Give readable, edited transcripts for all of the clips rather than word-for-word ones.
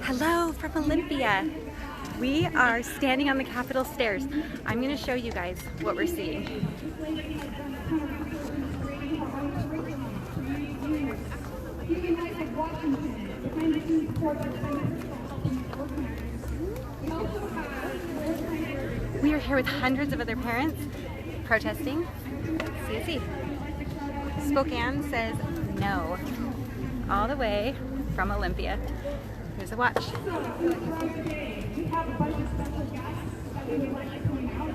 Hello from Olympia. We are standing on the Capitol stairs. I'm going to show you guys what we're seeing. We are here with hundreds of other parents protesting CSE. Spokane says no, all the way from Olympia. Here's a watch. We have a bunch of special guests that we would like to point out.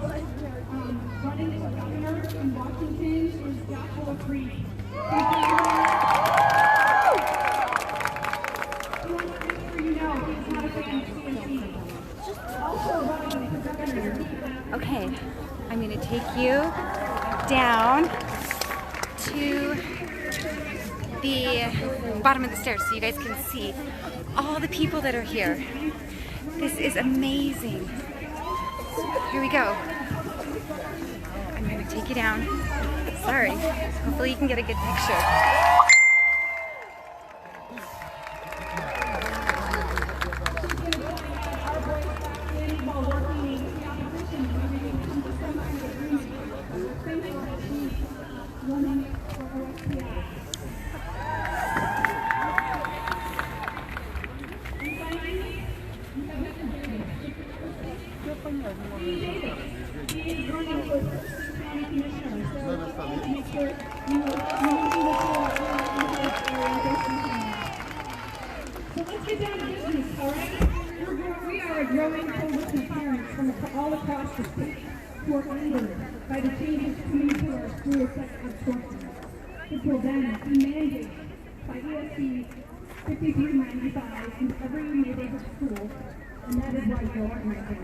Running for governor in Washington is Joshua Freed. Okay, I'm going to take you down to the bottom of the stairs so you guys can see all the people that are here. This is amazing. Here we go. I'm going to take you down. Sorry. Hopefully you can get a good picture. So let's get down to business, all right? We are a growing coalition of parents from all across the state who are angered by the changes coming to our school sex absorption. This will then be mandated by ESC 5395 in every neighborhood school, and that is why we're organizing.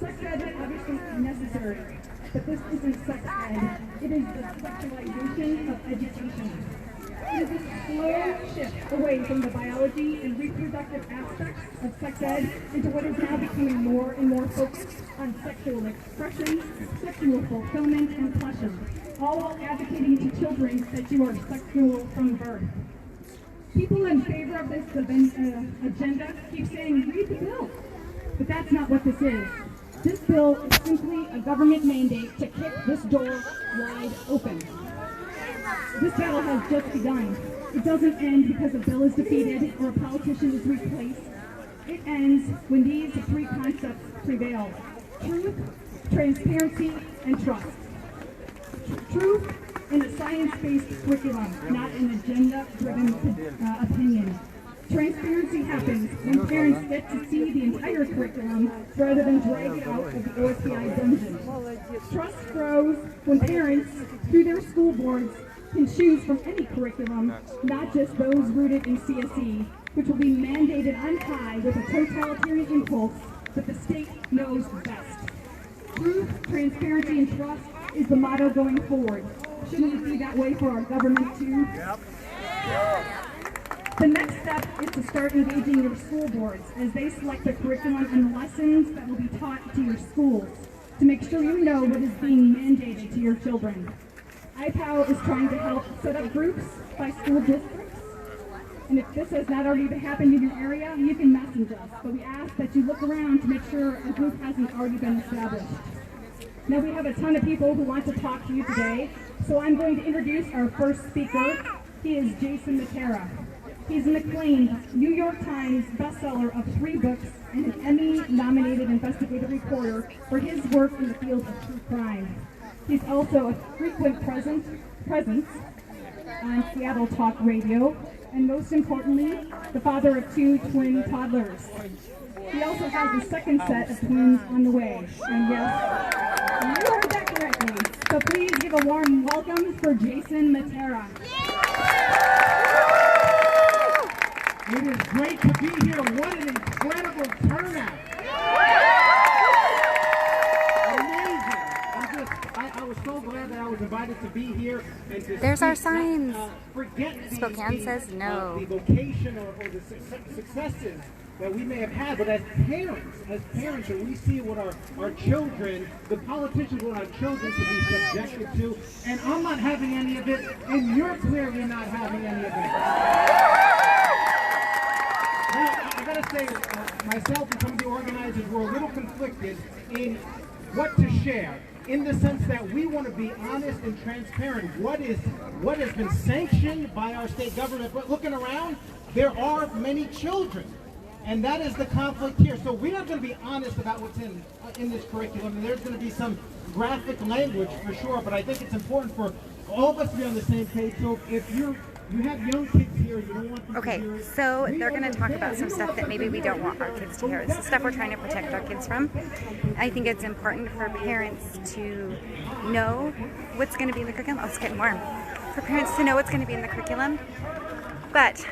Sex ed is obviously necessary, but this isn't sex ed. It is the sexualization of education. It is a slow shift away from the biology and reproductive aspects of sex ed into what is now becoming more and more focused on sexual expression, sexual fulfillment, and pleasure, all while advocating to children that you are sexual from birth. People in favor of this agenda keep saying, read the bill. But that's not what this is. This bill is simply a government mandate to kick this door wide open. This battle has just begun. It doesn't end because a bill is defeated or a politician is replaced. It ends when these three concepts prevail: truth, transparency, and trust. Truth in a science-based curriculum, not an agenda-driven opinion. Transparency happens when parents get to see the entire curriculum rather than drag it out of the OSPI dungeon. Trust grows when parents, through their school boards, can choose from any curriculum, not just those rooted in CSE, which will be mandated on high with a totalitarian impulse that the state knows best. Truth, transparency, and trust is the motto going forward. Shouldn't it be that way for our government too? Yep. The next step is to start engaging your school boards as they select the curriculum and lessons that will be taught to your schools to make sure you know what is being mandated to your children. IPOW is trying to help set up groups by school districts, and if this has not already happened in your area, you can message us, but we ask that you look around to make sure a group hasn't already been established. Now we have a ton of people who want to talk to you today, so I'm going to introduce our first speaker. He is Jason Matera. He's an acclaimed New York Times bestseller of 3 books and an Emmy-nominated investigative reporter for his work in the field of true crime. He's also a frequent presence on Seattle Talk Radio, and most importantly, the father of 2 twin toddlers. He also has a second set of twins on the way. And yes, you heard that correctly. So please give a warm welcome for Jason Matera. It is great to be here. What an incredible turnout. Amazing. I was so glad that I was invited to be here. And to There's our signs. Forget Spokane says no. The vocation or the successes that we may have had, but as parents, when we see what our children, the politicians want our children to be subjected to, and I'm not having any of it, and you're clearly not having any of it. Now, I got to say, myself and some of the organizers were a little conflicted in what to share, in the sense that we want to be honest and transparent. What has been sanctioned by our state government, but looking around, there are many children. And that is the conflict here. So we are going to be honest about what's in this curriculum. And there's going to be some graphic language for sure, but I think it's important for all of us to be on the same page. So if you have young kids here, you don't want them to Okay, hear it. so they're going to talk about some stuff that maybe we don't want our kids to hear. It's the stuff we're trying to protect our kids from. I think it's important for parents to know what's going to be in the curriculum. Oh, it's getting warm. For parents to know what's going to be in the curriculum, but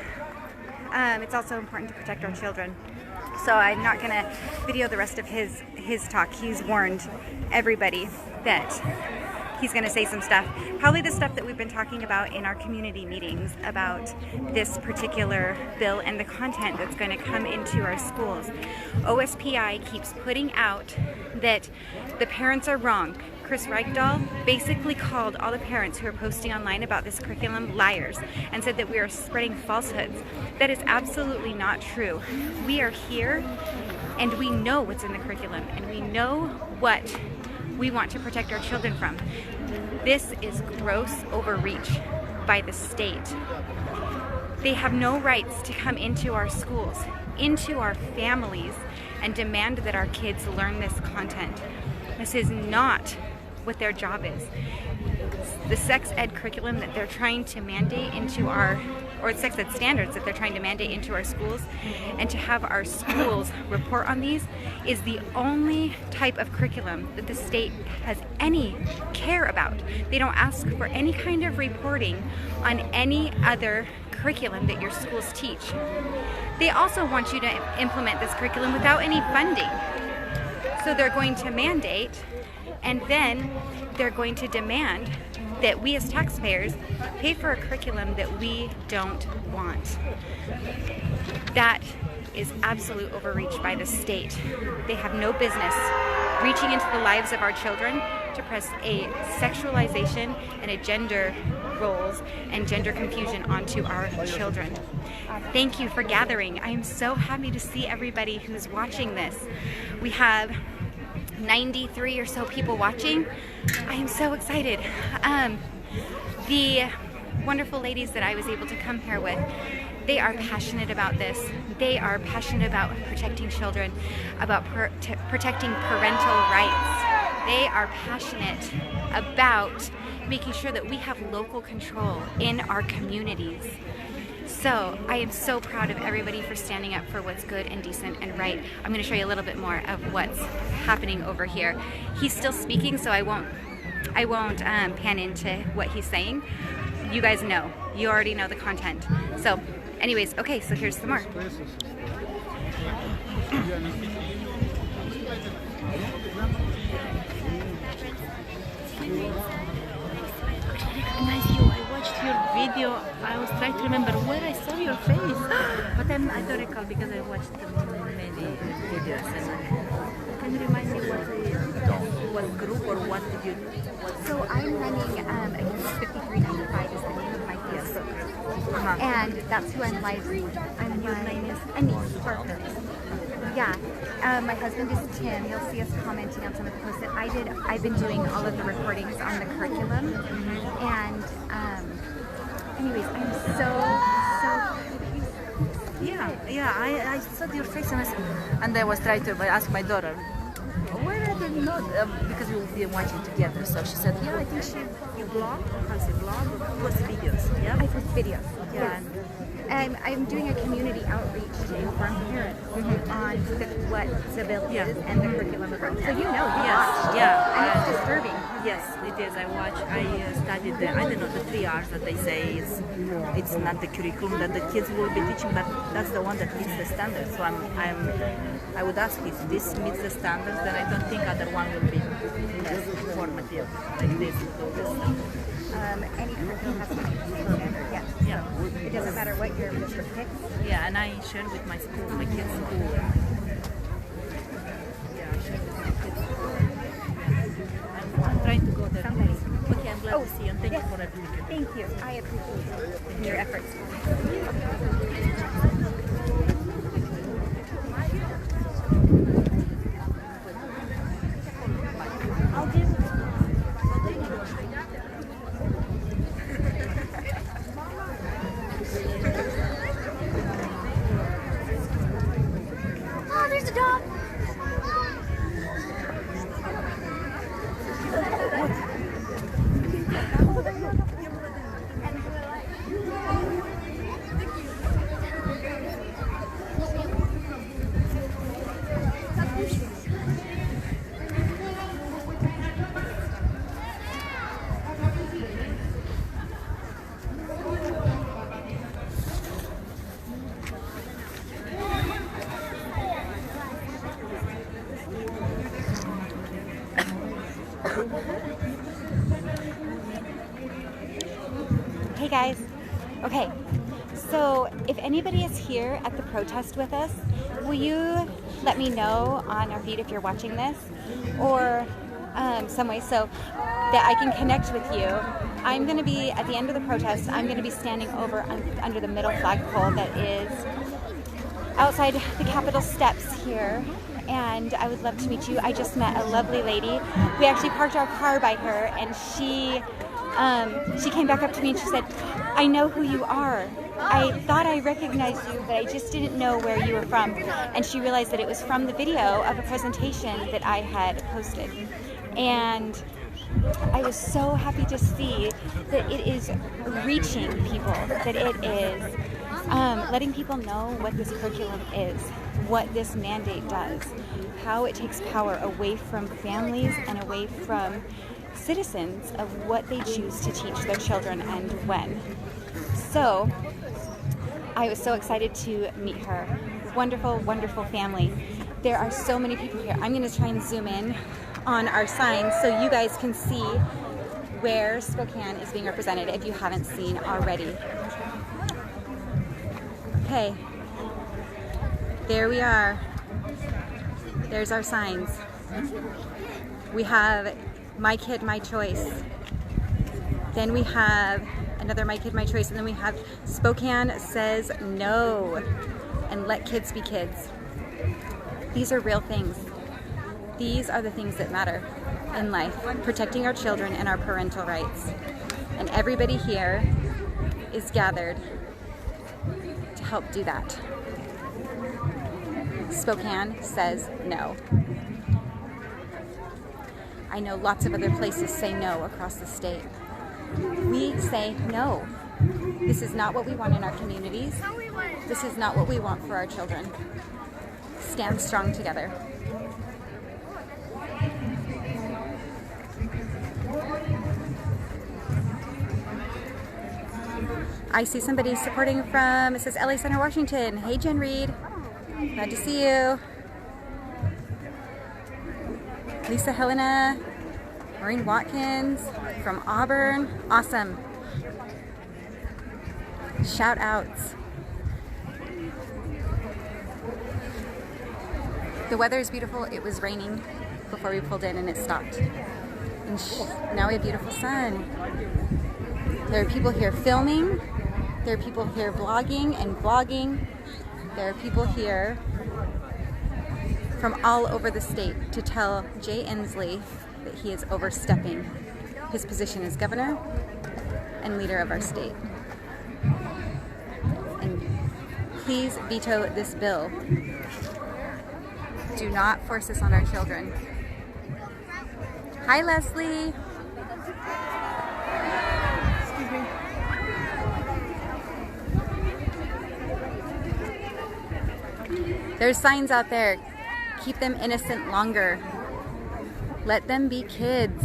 it's also important to protect our children. So I'm not going to video the rest of his talk. He's warned everybody that he's going to say some stuff, probably the stuff that we've been talking about in our community meetings about this particular bill and the content that's going to come into our schools. OSPI keeps putting out that the parents are wrong. Chris Reichdahl basically called all the parents who are posting online about this curriculum liars and said that we are spreading falsehoods. That is absolutely not true. We are here and we know what's in the curriculum and we know what we want to protect our children from. This is gross overreach by the state. They have no rights to come into our schools, into our families, and demand that our kids learn this content. This is not what their job is. The sex ed curriculum that they're trying to mandate into our, or sex ed standards that they're trying to mandate into our schools, and to have our schools report on these, is the only type of curriculum that the state has any care about. They don't ask for any kind of reporting on any other curriculum that your schools teach. They also want you to implement this curriculum without any funding. So they're going to mandate, and then they're going to demand that we as taxpayers pay for a curriculum that we don't want. That is absolute overreach by the state. They have no business reaching into the lives of our children to press a sexualization and a gender roles and gender confusion onto our children. Thank you for gathering. I am so happy to see everybody who's watching this. We have 93 or so people watching. I am so excited. The wonderful ladies that I was able to come here with, they are passionate about this. They are passionate about protecting children, about protecting parental rights. They are passionate about making sure that we have local control in our communities. So I am so proud of everybody for standing up for what's good and decent and right. I'm going to show you a little bit more of what's happening over here. He's still speaking, so I won't pan into what he's saying. You guys know. You already know the content. So anyways, okay, so here's some more. Recognize you. I watched your video. I was trying to remember where I saw your face, but then I don't recall because I watched many videos. And can you remind me what group or what did you? So I'm running against 5395 is the name of my Facebook, and that's who I'm live. And your name is Anise Parker. Yeah, my husband is Tim. You'll see us commenting on some of the posts that I did. I've been doing all of the recordings on the curriculum, and anyways, I'm so proud of you. Yeah. I saw your face and I was trying to ask my daughter, where I didn't know because we'll be watching together. So she said, yeah, I think you blog, how say blog, post videos. Yeah, I post videos. Yeah. And I'm doing a community outreach to inform parents on what the bill is and the curriculum about. So you know, watched. Yeah. And it's disturbing. Yes, it is. I studied the, I don't know, the 3 R's that they say it's not the curriculum that the kids will be teaching, but that's the one that meets the standards. So I would ask if this meets the standards, then I don't think other one will be less informative like this. Any curriculum has to meet the same standard, yes. Yeah. It doesn't matter what your district picks. Yeah, and I shared with my school, my kids' school. Yeah, I shared with my kids' school. Yeah. I'm trying to go there. Somebody. Okay, I'm glad to see you and thank you for everything. Thank you. I appreciate your efforts. Stop! Hey guys. Okay, so if anybody is here at the protest with us, will you let me know on our feed if you're watching this, or some way so that I can connect with you. I'm going to be at the end of the protest. I'm going to be standing over under the middle flagpole that is outside the Capitol steps here, and I would love to meet you. I just met a lovely lady. We actually parked our car by her, and she came back up to me and she said, "I know who you are. I thought I recognized you, but I just didn't know where you were from." And she realized that it was from the video of a presentation that I had posted. And I was so happy to see that it is reaching people, that it is letting people know what this curriculum is, what this mandate does, how it takes power away from families and away from citizens of what they choose to teach their children and when. So I was so excited to meet her. Wonderful, wonderful family. There are so many people here. I'm going to try and zoom in on our signs so you guys can see where Spokane is being represented if you haven't seen already. Okay, there we are. There's our signs. We have My Kid, My Choice. Then we have another My Kid, My Choice, and then we have Spokane Says No, and Let Kids Be Kids. These are real things. These are the things that matter in life, protecting our children and our parental rights. And everybody here is gathered to help do that. Spokane Says No. I know lots of other places say no across the state. We say no. This is not what we want in our communities. This is not what we want for our children. Stand strong together. I see somebody supporting from, it says LA Center, Washington. Hey, Jen Reed. Glad to see you. Lisa Helena, Maureen Watkins from Auburn. Awesome. Shout outs. The weather is beautiful. It was raining before we pulled in and it stopped. And now we have beautiful sun. There are people here filming. There are people here blogging and vlogging. There are people here from all over the state to tell Jay Inslee that he is overstepping his position as governor and leader of our state. And please veto this bill. Do not force this on our children. Hi, Leslie. Excuse me. There's signs out there. Keep them innocent longer. Let them be kids.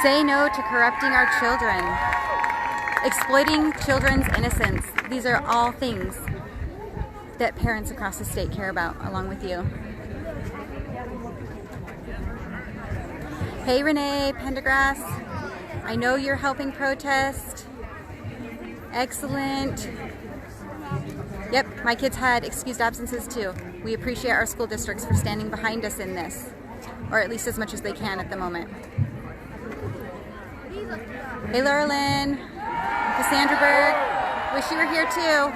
Say no to corrupting our children. Exploiting children's innocence. These are all things that parents across the state care about, along with you. Hey, Renee Pendergrass. I know you're helping protest. Excellent. Yep, my kids had excused absences too. We appreciate our school districts for standing behind us in this, or at least as much as they can at the moment. Hey, Laura Lynn, Cassandra Berg, wish you were here too.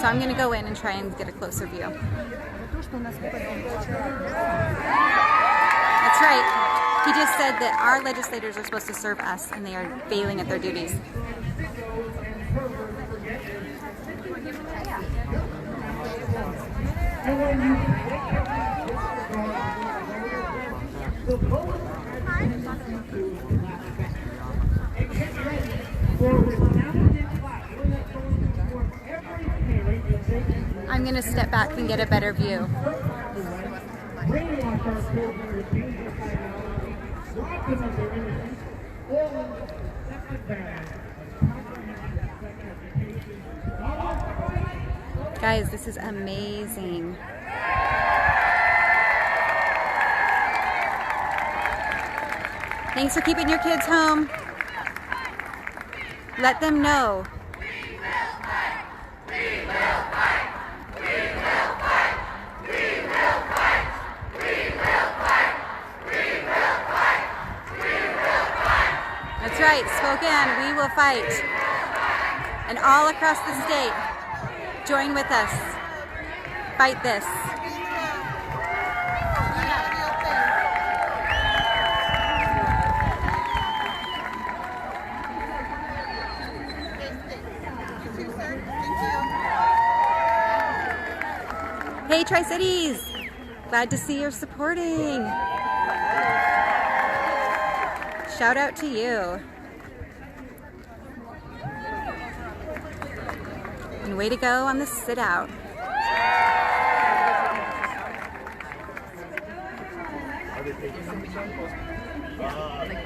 So I'm going to go in and try and get a closer view. That's right. He just said that our legislators are supposed to serve us, and they are failing at their duties. I'm going to step back and get a better view. Guys, this is amazing. Thanks for keeping your kids home. Let them know. That's right, Spokane, we will fight. And all across the state, join with us. Fight this. Hey, Tri-Cities! Glad to see you're supporting. Shout out to you. And way to go on the sit out.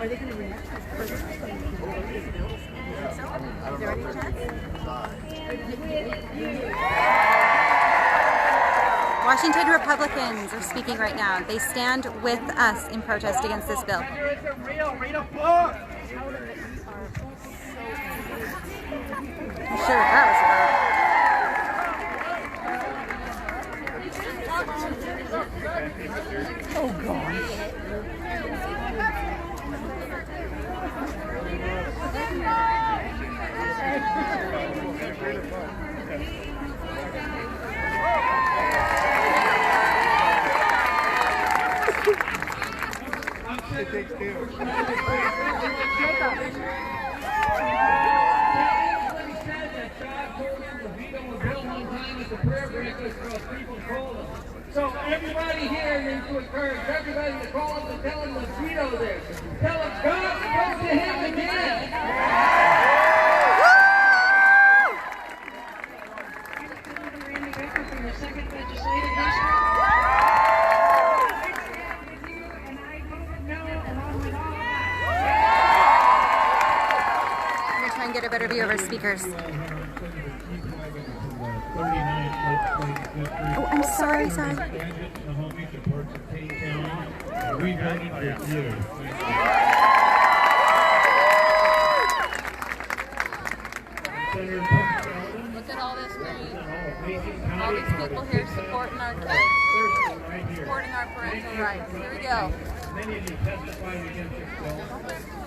Are they going to react to this? Is there any chance? Washington Republicans are speaking right now. They stand with us in protest against this bill. Read a book. I'm sure that was about. Oh gosh. So everybody here needs to encourage everybody to call up and tell him to veto this. Tell him God spoke to him again. I'm going to try and get a better view of our speakers. Oh, I'm sorry. We voted for you. Look at all this green. All these people here supporting our kids, supporting our parental rights. Here we go. Many of you testified against this bill.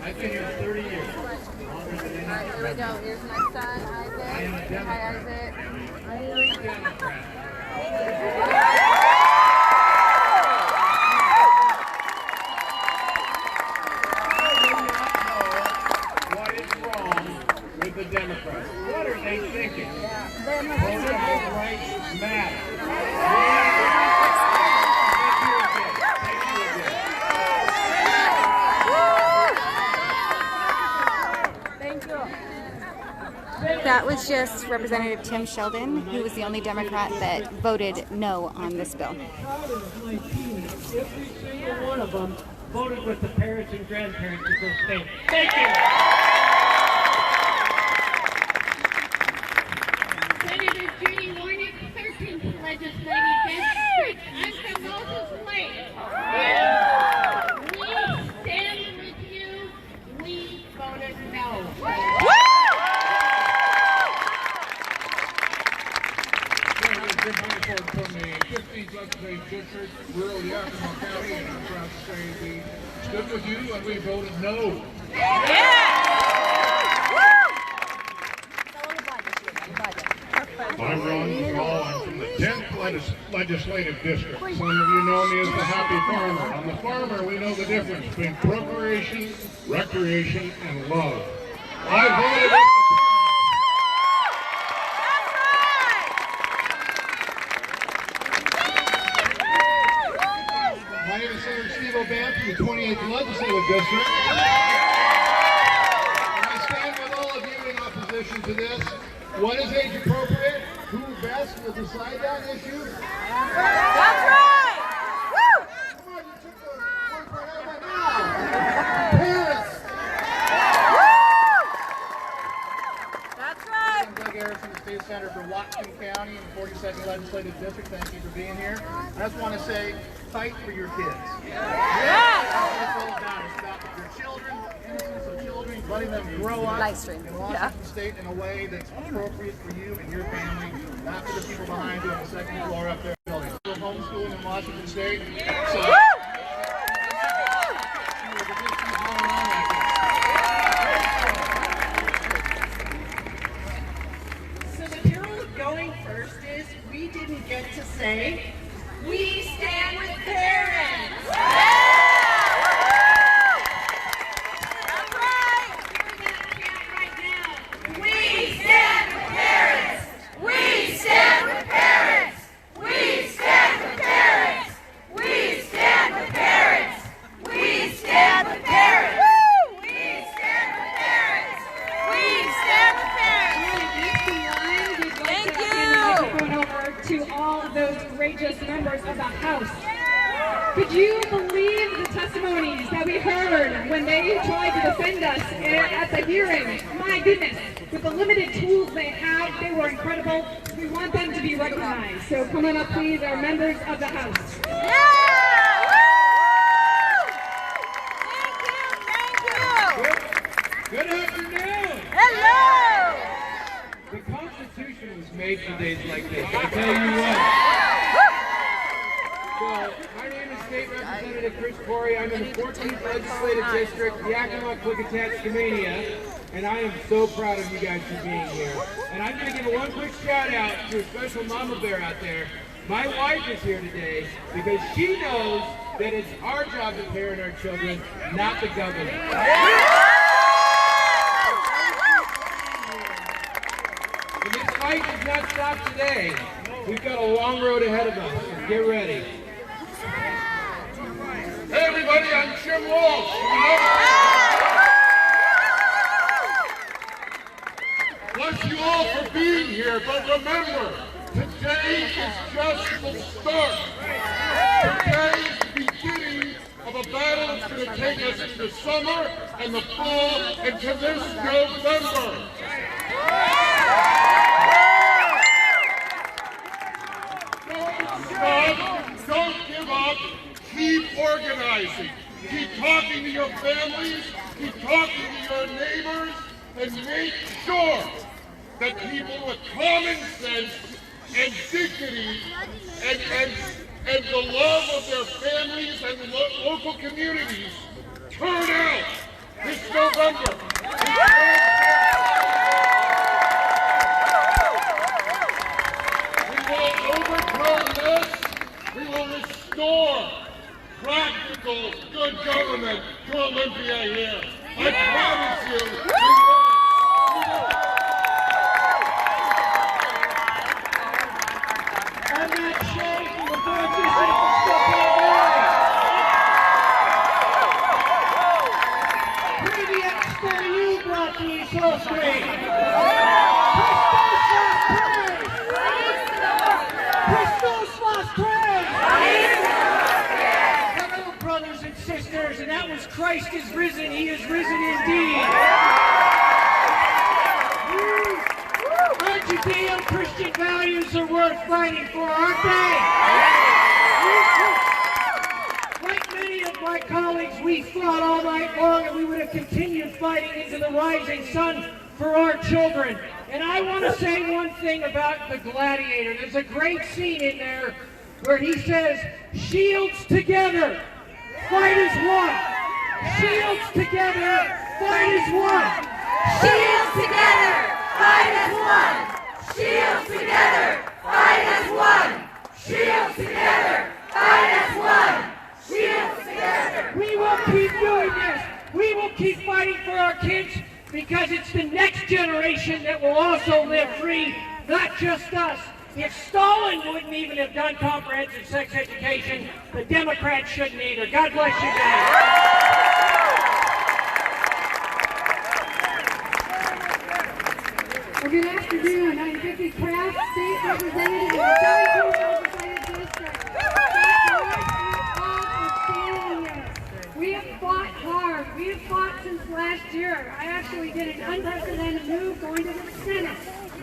I've been here 30 years. All right, here we go. Here's my son, Isaac. Hi, Isaac. What is wrong with the Democrats? What are they thinking? Political rights matter. That was just Representative Tim Sheldon, who was the only Democrat that voted no on this bill. Every single one of them voted with the parents and grandparents of this state. Thank you. Senator Judy Warnick, 13th Legislative District. I'm from Moses Lake. We stand with you. We voted no. Jim Huntingford from the 15th Legislative District, rural Yakima County, and I'm proud to say we stood with you and we voted no. I'm Ron legislative district. Some of you know me as the Happy Farmer. On the farmer, we know the difference between procreation, recreation, and love. I voted as the My name is Senator Steve O'Ban from the 28th Legislative District. And I stand with all of you in opposition to this. What is age appropriate? Who best will decide that issue? That's right! Woo! Come on, you took the word right out of my mouth. Parents! That's right! I'm Doug Harrison, the State Senator for Washington County in the 42nd Legislative District. Thank you for being here. I just want to say, fight for your kids. That's what it's all about. It's about your children, innocence of children, letting them grow up in Washington State in a way that's appropriate for you and your family, not for the people behind you on the second floor up there building. Homeschooling in Washington State. So, the peril of going first is we didn't get to say, we stand with parents. That's right! Right now. We stand with parents! We stand with parents! We stand with parents! We stand with parents! We stand with parents! We stand with parents! We stand with parents! Thank you! Going over to all of those courageous members of the House. Could you believe the testimonies that we heard when they tried to defend us at the hearing? My goodness, with the limited tools they have, they were incredible. We want them to be recognized. So come on up, please, our members of the House. Good afternoon. Hello! The Constitution was made for days like this. I tell you what. So, my name is State Representative Chris Corey. I'm in the 14th Legislative District, Yakima, Klickitat, Skamania, and I am so proud of you guys for being here. And I'm going to give one quick shout out to a special mama bear out there. My wife is here today because she knows that it's our job to parent our children, not the governor. And this fight does not stop today. We've got a long road ahead of us, so get ready. Hey everybody, I'm Jim Walsh. Bless you all for being here, but remember, today is just the start. Today is the beginning of a battle that's going to take us into summer and the fall and to this November. Don't stop, don't give up, keep organizing, keep talking to your families, keep talking to your neighbors, and make sure that people with common sense and dignity and the love of their families and local communities turn out this November. We will overturn this. We will restore practical, good government to Olympia here. I promise you, we will. I'm not shaking the board. This is still Previous for you brought these whole screen. Christos was praised. Hello, brothers and sisters, and that was Christ is risen. He is risen indeed. Our Judeo-Christian values are worth fighting for, aren't they? Like many of my colleagues, we fought all night long, and we would have continued fighting into the rising sun for our children. And I want to say one thing about the Gladiator. There's a great scene in there where he says, shields together, fight as one. Shields together, fight as one. Shields together, fight as one! Shields together, fight as one! We will keep doing this. We will keep fighting for our kids because it's the next generation that will also live free, not just us. If Stalin wouldn't even have done comprehensive sex education, the Democrats shouldn't either. God bless you guys. Well, good afternoon. I'm Vicki Kraft, State Representative in the 17th Legislative District. We have fought hard. We have fought since last year. I actually did an unprecedented move going to the Senate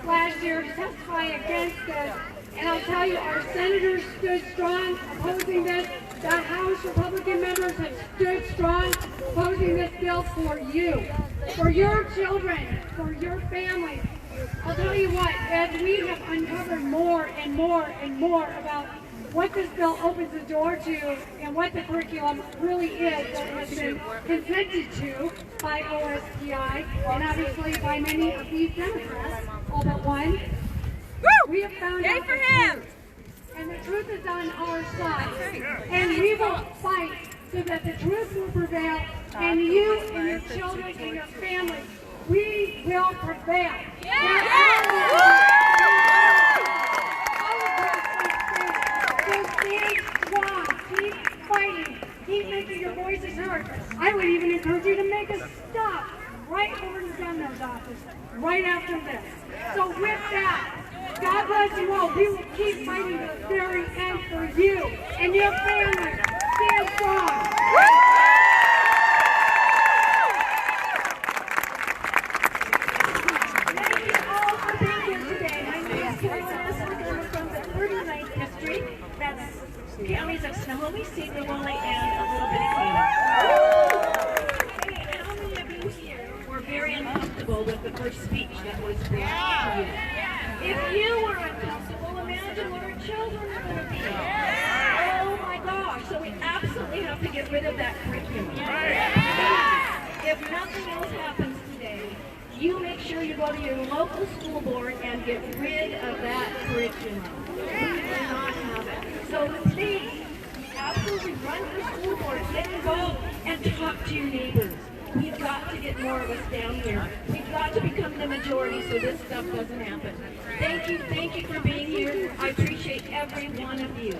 last year to testify against this. And I'll tell you, our senators stood strong opposing this. The House Republican members have stood strong opposing this bill for you, for your children, for your families. I'll tell you what, as we have uncovered more and more and more about what this bill opens the door to and what the curriculum really is that has been consented to by OSPI and obviously by many of these Democrats, all but one. We have found out the truth, and the truth is on our side. And we will fight so that the truth will prevail, and you and your children and your families, we will prevail. So stand strong, keep fighting, keep making your voices heard. I would even encourage you to make a stop right over to the governor's office right after this. So with that, God bless you all. We will keep fighting to the very end for you and your family. Stand strong. Thank you all for being here today. My name is Carolina. I'm from the 39th District. That's counties of Snohomish, Cedarwilly, and a little bit of Cleveland. How many of you here were very uncomfortable with the first speech that was brought to you? If you were uncomfortable, imagine what our children are going to be. Oh my gosh, so we absolutely have to get rid of that curriculum. If nothing else happens today, you make sure you go to your local school board and get rid of that curriculum. We will not have it. So please, absolutely run for school board, get involved, and talk to your neighbors. We've got to get more of us down here. We've got to become the majority so this stuff doesn't happen. Thank you for being here. I appreciate every one of you.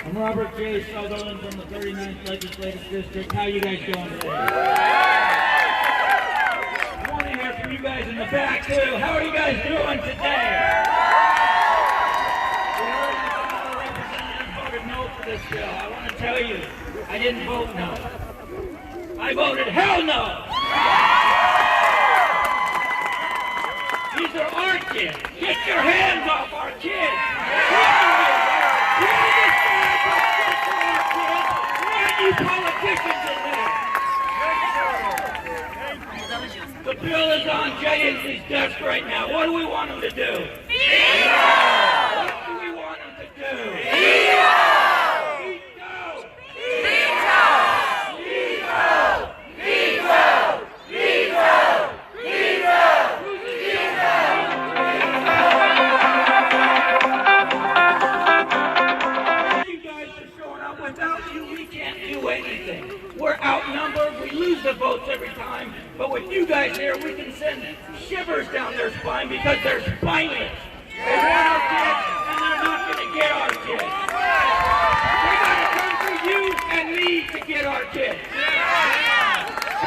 I'm Robert J. Sutherland from the 39th Legislative District. How you guys doing today? I want to hear from you guys in the back too. How are you guys doing today? This bill. I want to tell you, I didn't vote no. I voted hell no. These are our kids. Get your hands off our kids. And you politicians in there. The bill is on J&C's desk right now. What do we want them to do? What do we want them to do? We're outnumbered, we lose the votes every time, but with you guys here, we can send shivers down their spine because they're spineless. They want our kids, and they're not going to get our kids. They got to come for you and me to get our kids.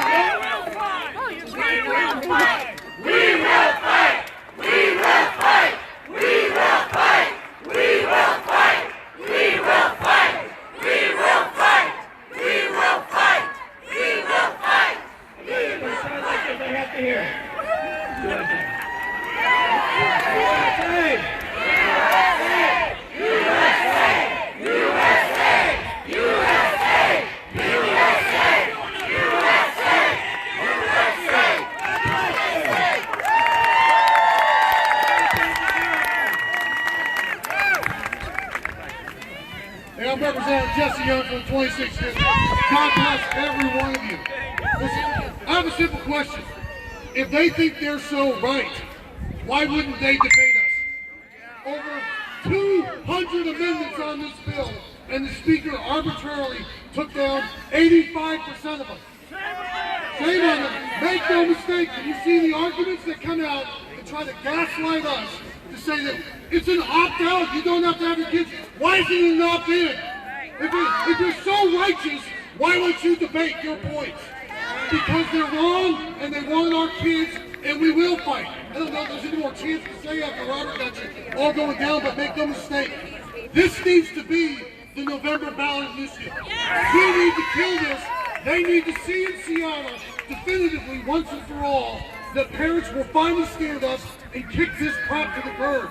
We will fight. We will fight. We will fight. We will fight. We will fight. We will fight. We will fight. We will fight. We will fight! We will fight! We will fight! Like this, I have to hear it. USA! USA! USA! USA! USA! Hey, I'm Representative Jesse Young from 26th District. God bless every one of you. Listen, I have a simple question. if they think they're so right, why wouldn't they debate us? Over 200 amendments on this bill, and the Speaker arbitrarily took down 85% of them. Shame on them. Make no mistake, when you see the arguments that come out and try to gaslight us to say that it's an opt-out, you don't have to have your kids. Why isn't it an opt-in? If you're so righteous, why won't you debate your points? Because they're wrong, and they want our kids, and we will fight. I don't know if there's any more chance to say after Robert got you all going down, but make no mistake. This needs to be the November ballot initiative. We need to kill this. They need to see in Seattle, definitively, once and for all, that parents will finally stand up and kick this crap to the curb.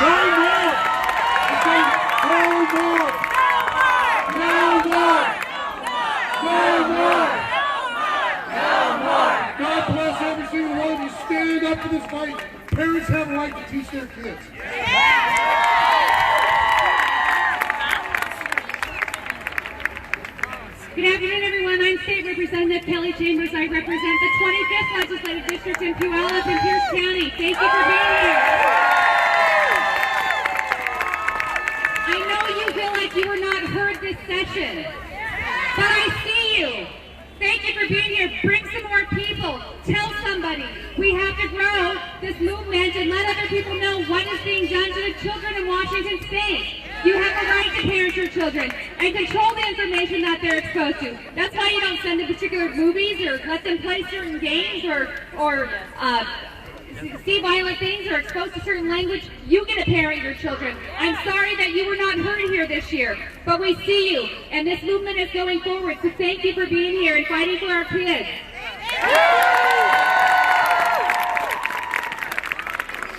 No more! No more! No more! No more! God bless every single one of you. Stand up for this fight. Parents have a right to teach their kids. Good afternoon, everyone. I'm State Representative Kelly Chambers. I represent the 25th Legislative District in Puyallup and Pierce County. Thank you for being here. I know you feel like you were not heard this session, but I see you. Thank you for being here. Bring some more people. Tell somebody. We have to grow this movement and let other people know what is being done to the children in Washington State. You have a right to parent your children and control the information that they're exposed to. That's why you don't send them particular movies or let them play certain games or see violent things or exposed to certain language. You get to parent your children. I'm sorry that you were not heard here this year, but we see you, and this movement is going forward, so thank you for being here and fighting for our kids.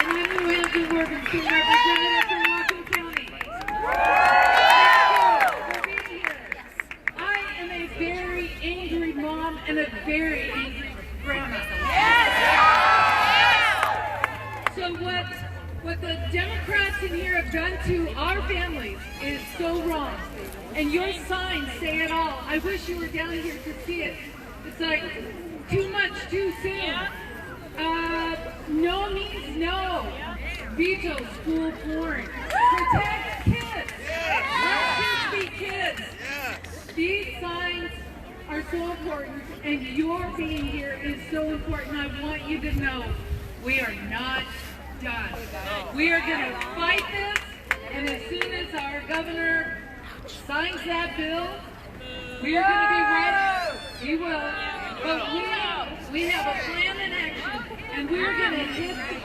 And I'm New Hampshire Morgan, State Representative from Washington County. Thank you for being here. I am a very angry mom and a very angry grandma. So what the Democrats in here have done to our families is so wrong. And your signs say it all. I wish you were down here to see it. It's like, too much, too soon. No means no. Veto school porn. Protect kids. Let kids be kids. These signs are so important, and your being here is so important. I want you to know we are not done. We are going to fight this, and as soon as our governor signs that bill, we are going to be ready. He will. But we have a plan in action, and we're going to hit the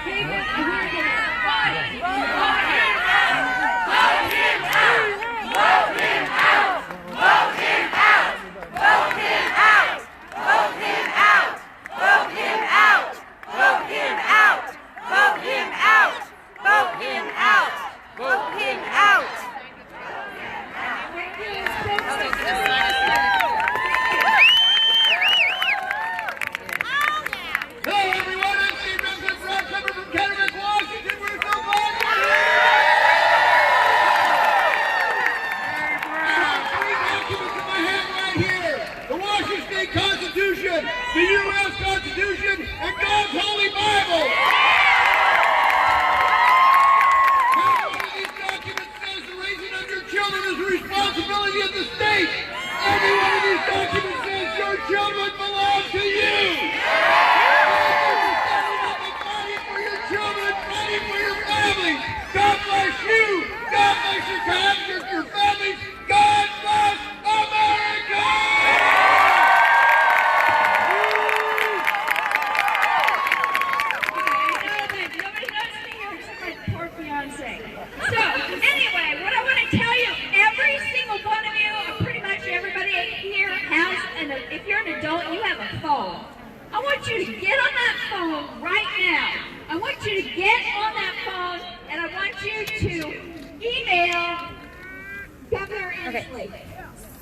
pavement, and we're going to fight. Vote him out! Vote him out! Vote him out! Vote him out! Vote him out! Vote him out! Vote him out! Vote him out! Vote him out! Vote him out! Hello everyone, I'm Steve Vincent Brown, coming from Cannabis, Washington. We're so glad you're here! I have three documents in my hand right here. The Washington State Constitution, the U.S. Constitution, and God's Holy Bible. Every one of these documents says the raising of your children is the responsibility of the state. Every one of these documents says your children belong to you. God bless you! God bless your characters, your families! God bless America! Nobody knows me here except my poor fiance. So, anyway, what I want to tell you, every single one of you, pretty much everybody here has, and if you're an adult, you have a phone. I want you to get on that phone right now. I want you to get on that phone, and I want you to email Governor Inslee.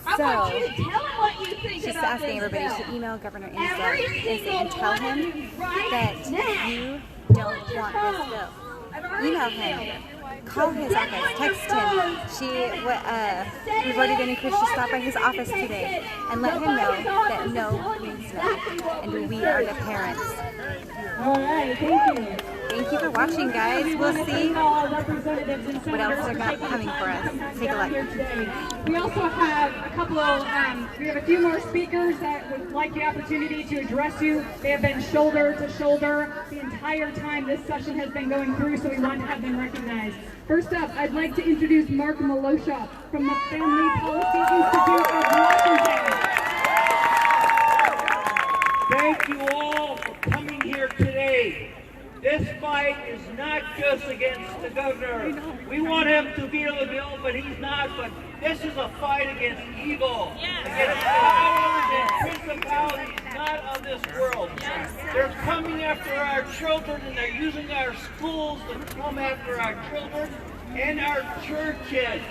I want you to tell him what you think Just about asking this everybody bill. to email Governor Every Inslee single and tell one of him you right that now. you Pull don't up your want phone. this bill. I've already Email emailed him. it. call his office, text him. We've already been encouraged to stop by his office today and let him know that no means no, and we are the parents. All right, thank you. Thank you for watching, guys. We'll see what else they're coming for us. Take a look. We also have a couple of, we have a few more speakers that would like the opportunity to address you. They have been shoulder to shoulder the entire time this session has been going through, so we want to have them recognized. First up, I'd like to introduce Mark Malosha from the Family Policy Institute of Washington. Thank you all for coming here today. This fight is not just against the governor. We want him to veto the bill, but he's not. But this is a fight against evil, against powers and principalities not of this world. They're coming after our children, and they're using our schools to come after our children and our churches.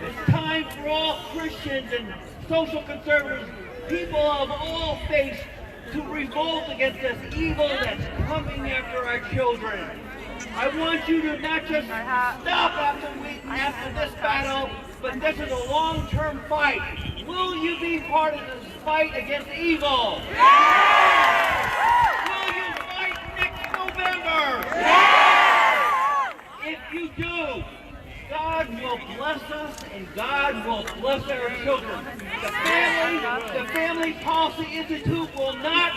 It's time for all Christians and social conservatives, people of all faiths, to revolt against this evil that's coming after our children. I want you to not just stop after this battle, but this is a long-term fight. Will you be part of this fight against evil? Yes! Will you fight next November? Yes! If you do, God will bless us and God will bless our children. The Family Policy Institute will not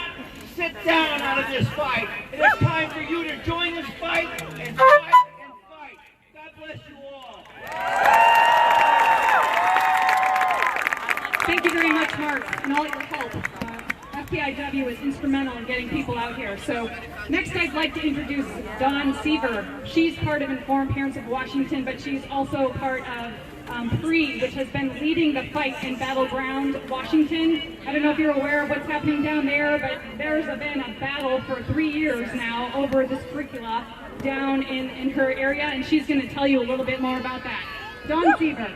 sit down out of this fight. It is time for you to join this fight and fight and fight. God bless you all. Thank you very much, Mark, and all your help. FPIW is instrumental in getting people out here. So next I'd like to introduce Dawn Seaver. She's part of Informed Parents of Washington, but she's also part of PRE, which has been leading the fight in Battleground, Washington. I don't know if you're aware of what's happening down there, but there's been a battle for 3 years now over this curricula down in her area, and she's going to tell you a little bit more about that. Dawn Seaver.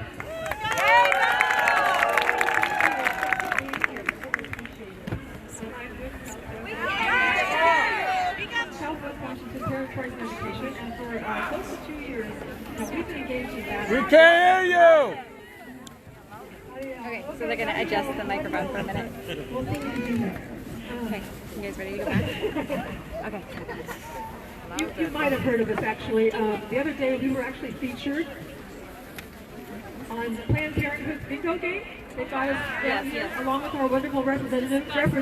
Southwest Washington Territories in Education, and for close to 2 years, we've been engaged in that. We can't hear you! Okay, so they're going to adjust the microphone for a minute. Okay, you guys ready to go back? Okay. You might have heard of us actually. The other day we were actually featured on Planned Parenthood's bingo game. They got us down here along with our wonderful representative staff.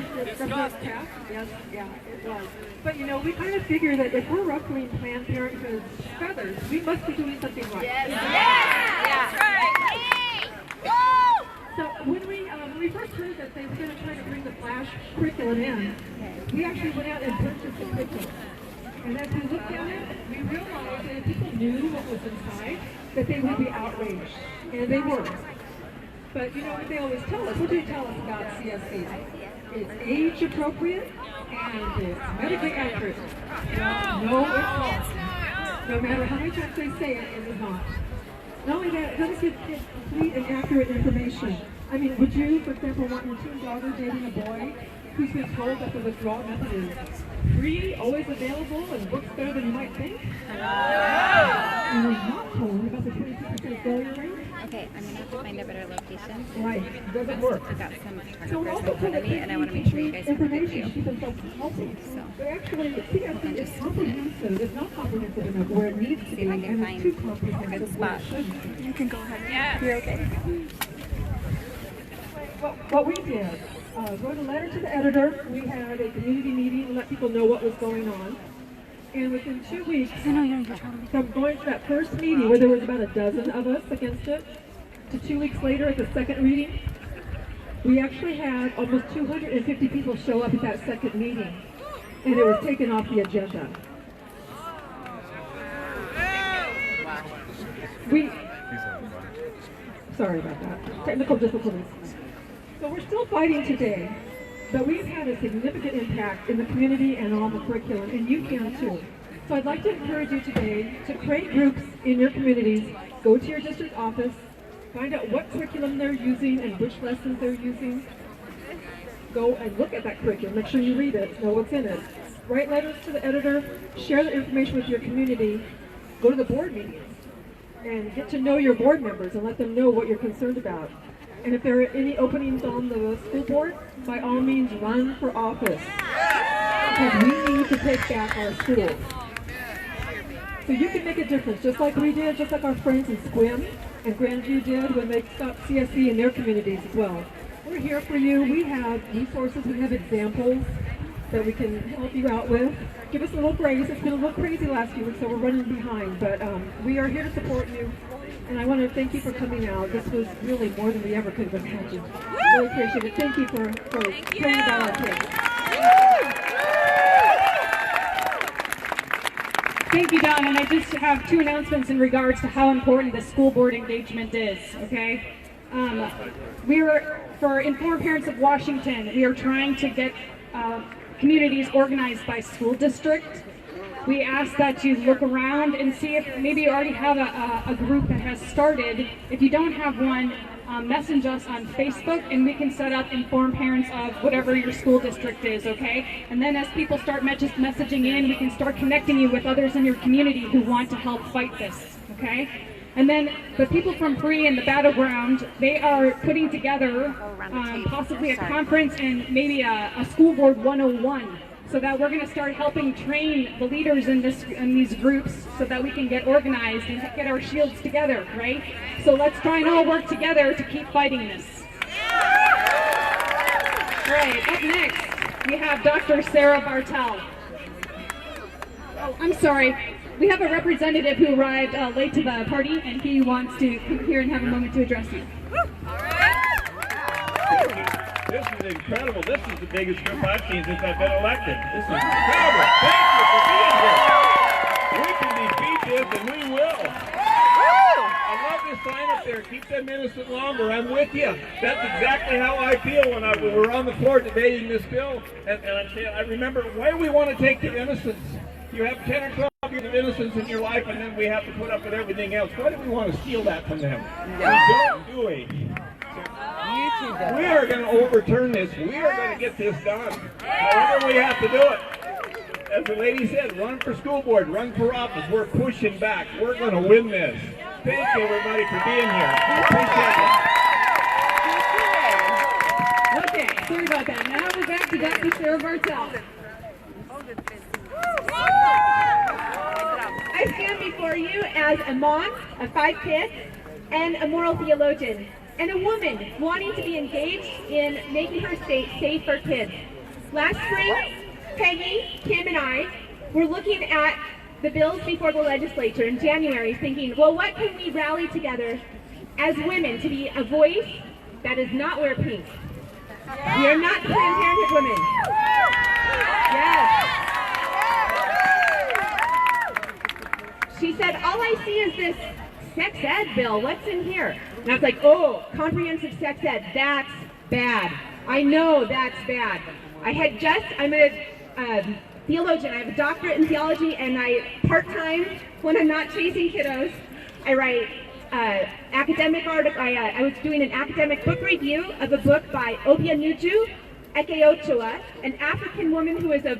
Yes, yeah, it was. But you know, we kind of figure that if we're ruffling Planned Parenthood's feathers, we must be doing something right. Yes, that's right. So when we first heard that they were going to try to bring the Flash curriculum in, we actually went out and purchased the curriculum. And as we looked at it, we realized that if people knew what was inside, that they would be outraged. And they were. But you know what they always tell us? What do they tell us about CSC? It's age appropriate and it's medically accurate. No, it's not. No matter how many times they say it, it is not. Not only that, it doesn't give complete and accurate information. I mean, would you, for example, want your teen daughter dating a boy who's been told that the withdrawal method is free, always available, and works better than you might think? And we're not told about the 22% failure rate? Okay, I'm going to have to find a better location. Right, it doesn't work. I've got some photographers in front of me, and I want to make sure you guys have a good view. So, But actually, CSC is comprehensive. It's not comprehensive enough where it needs to be, and it's too comprehensive a good where spot. it shouldn't. You can go ahead. Yeah. You're okay. What we did, wrote a letter to the editor. We had a community meeting to let people know what was going on. And within 2 weeks, from going to that first meeting where there was about a dozen of us against it, to 2 weeks later at the second reading, we actually had almost 250 people show up at that second meeting. And it was taken off the agenda. Sorry about that. Technical difficulties. So we're still fighting today, but we've had a significant impact in the community and on the curriculum, and you can too. So I'd like to encourage you today to create groups in your communities, go to your district office, find out what curriculum they're using and which lessons they're using. Go and look at that curriculum, make sure you read it, know what's in it. Write letters to the editor, share the information with your community, go to the board meetings. and get to know your board members and let them know what you're concerned about. And if there are any openings on the school board, by all means run for office. Because we need to take back our schools. So you can make a difference, just like we did, just like our friends in Squim and Grandview did when they stopped CSE in their communities as well. We're here for you. We have resources, we have examples that we can help you out with. Give us a little grace. It's been a little crazy last few weeks, so we're running behind, but we are here to support you. And I want to thank you for coming out. This was really more than we ever could have imagined. Really appreciate it. Thank you for caring about our kids. Thank you, Don. And I just have two announcements in regards to how important the school board engagement is, okay? For Informed Parents of Washington, we are trying to get communities organized by school district. We ask that you look around and see if maybe you already have a group that has started. If you don't have one, message us on Facebook and we can set up Informed Parents of whatever your school district is, okay? And then as people start messaging in, we can start connecting you with others in your community who want to help fight this, okay? And then the people from Bree and the Battleground, they are putting together possibly a conference and maybe a school board 101, so that we're going to start helping train the leaders in these groups so that we can get organized and get our shields together, right? So let's try and all work together to keep fighting this. All right, up next, we have Dr. Sarah Bartel. Oh, I'm sorry. We have a representative who arrived late to the party, and he wants to come here and have a moment to address you. This is incredible. This is the biggest group I've seen since I've been elected. This is incredible. Thank you for being here. We can defeat this, and we will. I love this sign up there. Keep them innocent longer. I'm with you. That's exactly how I feel when we were on the floor debating this bill. And I'm saying, I remember, why do we want to take their innocence? You have 10 or 12 years of innocence in your life, and then we have to put up with everything else. Why do we want to steal that from them? We don't do it. We are going to overturn this. We are going to get this done. However we have to do it. As the lady said, run for school board, run for office. We're pushing back. We're going to win this. Thank you, everybody, for being here. Appreciate it. Okay, sorry about that. Now we're back to Dr. Sarah Bartel. I stand before you as a mom of 5 kids and a moral theologian and a woman wanting to be engaged in making her state safe for kids. Last spring, Peggy, Kim, and I were looking at the bills before the legislature in January thinking, well, what can we rally together as women to be a voice that does not wear pink? We are not Planned Parenthood women. Yes. She said, all I see is this sex ed bill. What's in here? And I was like, oh, comprehensive sex ed. That's bad. I know that's bad. I'm a theologian. I have a doctorate in theology, and part-time, when I'm not chasing kiddos, I write academic article. I was doing an academic book review of a book by Obianuju Eke Ochoa, an African woman who is a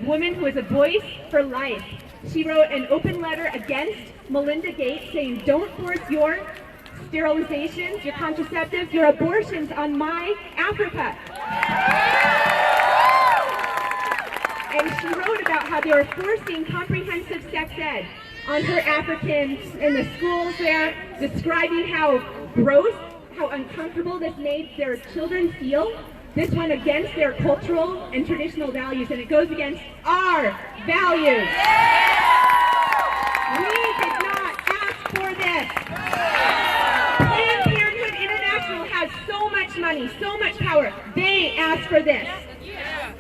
voice for life. She wrote an open letter against Melinda Gates saying, don't force your sterilizations, your contraceptives, your abortions on my Africa. And she wrote about how they were forcing comprehensive sex ed on her Africans in the schools there, describing how gross, how uncomfortable this made their children feel. This went against their cultural and traditional values, and it goes against our values. We did not ask for this. Planned Parenthood International has so much money, so much power. They asked for this.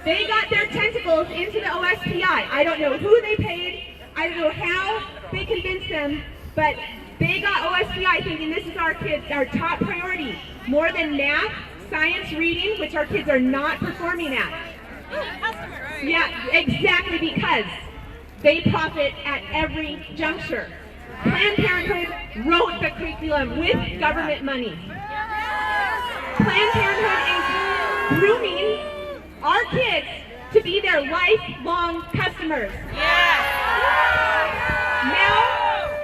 They got their tentacles into the OSPI. I don't know who they paid. I don't know how they convinced them, but they got OSPI thinking this is our kids, our top priority. More than math, science, reading, which our kids are not performing at. Yeah, exactly, because they profit at every juncture. Planned Parenthood wrote the curriculum with government money. Planned Parenthood is grooming our kids to be their lifelong customers. Now,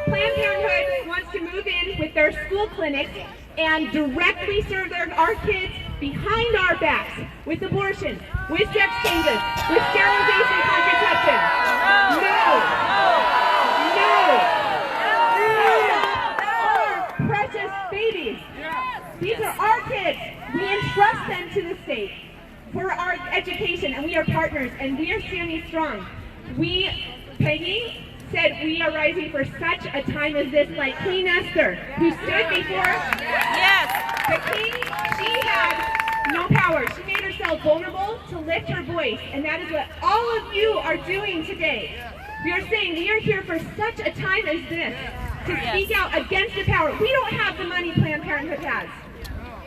Planned Parenthood wants to move in their school clinics and directly serve our kids behind our backs with abortion, with sex changes, with sterilization and contraception. Our precious babies. These are our kids. We entrust them to the state for our education, and we are partners, and we are standing strong. Peggy said we are rising for such a time as this, like Queen Esther, who stood before the king. She had no power. She made herself vulnerable to lift her voice, and that is what all of you are doing today. We are saying we are here for such a time as this, to speak out against the power. We don't have the money Planned Parenthood has.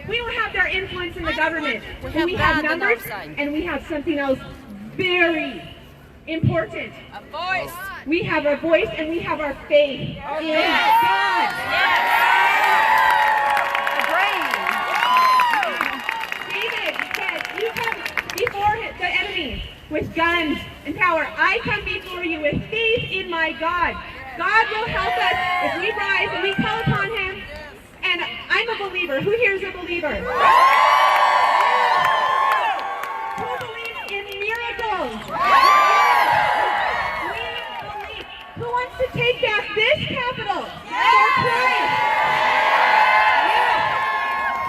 We don't have their influence in the government. We have numbers, and we have something else very important. A voice. We have our voice, and we have our faith in God. David said, you come before the enemy with guns and power. I come before you with faith in my God. God will help us if we rise and we call upon him. And I'm a believer. Who here is a believer? Who believes in miracles? Who wants to take back this capital for Christ?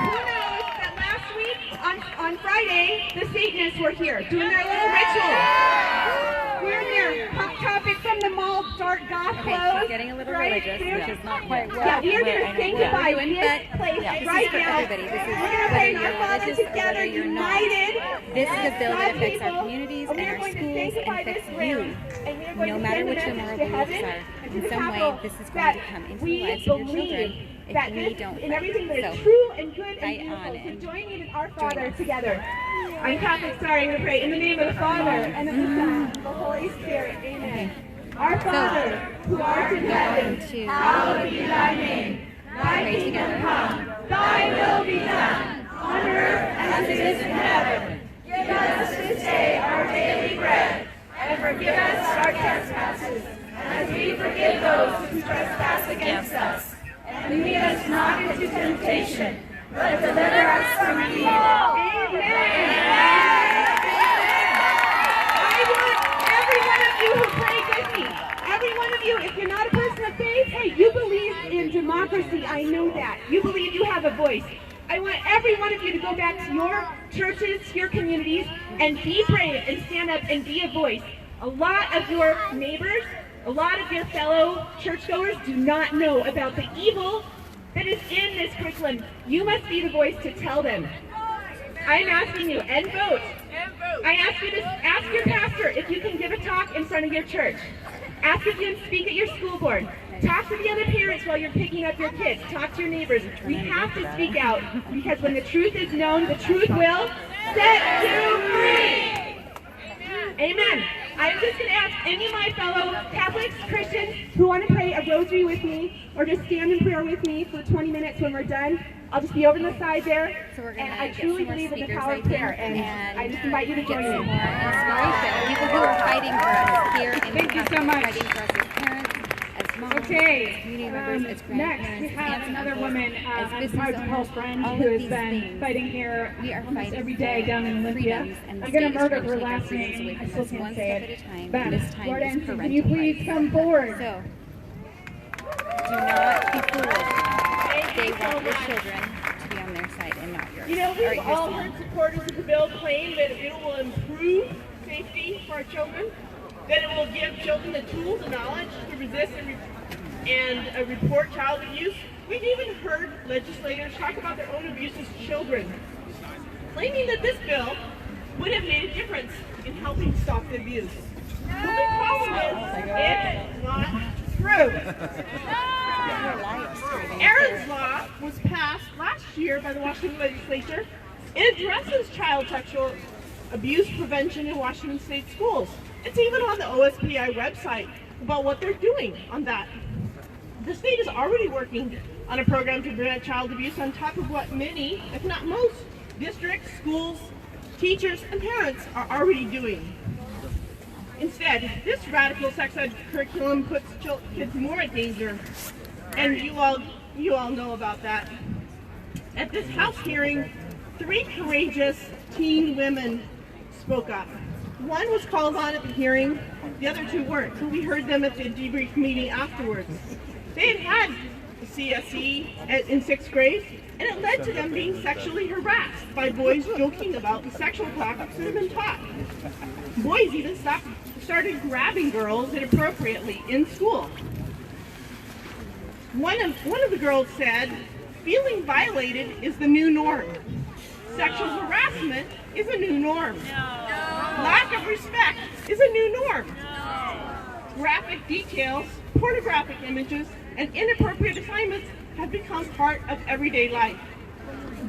Who knows that last week on Friday the Satanists were here doing their little ritual? We're in their hot topic from the mall, dark goth clothes. She's getting a little religious, which is not quite well. Yeah, we are going to sanctify this place right now. Everybody. This is We're going to pray our Father religious or together, whether you're united. not. This is a bill that affects our communities and our schools and affects you. No matter what your moral beliefs are, in some way this is going to come into the lives of your children if we don't in everything that is so, true and good and fight beautiful. on So and join me in our Father together. I'm Catholic, sorry, I'm going to pray in the name of the Father and of the Son and of the Holy Spirit. Amen. Our Father, who art in heaven, hallowed be thy name. Thy kingdom come, thy will be done, on earth as it is in heaven. Give us this day our daily bread, and forgive us our trespasses, as we forgive those who trespass against us. And lead us not into temptation, but deliver us from evil. Amen. I want every one of you who prayed with me, every one of you, if you're not a person of faith, hey, you believe in democracy, I know that. You believe you have a voice. I want every one of you to go back to your churches, your communities, and be brave and stand up and be a voice. A lot of your neighbors, a lot of your fellow churchgoers do not know about the evil that is in this curriculum. You must be the voice to tell them. I'm asking you, and vote. I ask you to ask your pastor if you can give a talk in front of your church. Ask if you can speak at your school board. Talk to the other parents while you're picking up your kids. Talk to your neighbors. We have to speak out, because when the truth is known, the truth will set you free. Amen. I'm just going to ask any of my fellow Catholics, Christians, who want to pray a rosary with me, or just stand in prayer with me for 20 minutes when we're done. I'll just be over the side there, and I truly believe in the power of prayer, and I just invite you to join me. More inspiration. People who are fighting for us here in Thank you so much. fighting for us as parents, as moms, Okay, as community members, as grandparents, next we have aunts and another uncles, woman, as I'm business proud to call owners, friend, all who of has these been things. fighting here We are almost fighting every day down in Olympia. freedoms, and the I'm going state to is murder trying to her take our last freedoms name, away I from still us can't one say step it. at a time. Beth, This time Lord is Anson, parental can you please rights. come forward? So, do not be fooled. They want your children to be on their side and not yours. You know, All right, we've here's all the heard one. supporters of the bill claim that it will improve safety for our children, that it will give children the tools and knowledge to resist and report child abuse. We've even heard legislators talk about their own abuse as children, claiming that this bill would have made a difference in helping stop the abuse. But the problem is, it's not true. Aaron's Law was passed last year by the Washington legislature. It addresses child sexual abuse prevention in Washington state schools. It's even on the OSPI website about what they're doing on that. The state is already working on a program to prevent child abuse on top of what many, if not most, districts, schools, teachers, and parents are already doing. Instead, this radical sex ed curriculum puts kids more at danger, and you all You all know about that. At this House hearing, 3 courageous teen women spoke up. One was called on at the hearing, the other 2 weren't, so we heard them at the debrief meeting afterwards. They had CSE in 6th grade, and it led to them being sexually harassed by boys joking about the sexual topics that have been taught. Boys even started grabbing girls inappropriately in school. One of the girls said, "Feeling violated is the new norm. Sexual harassment is a new norm. Lack of respect is a new norm. Graphic details, pornographic images, and inappropriate assignments have become part of everyday life.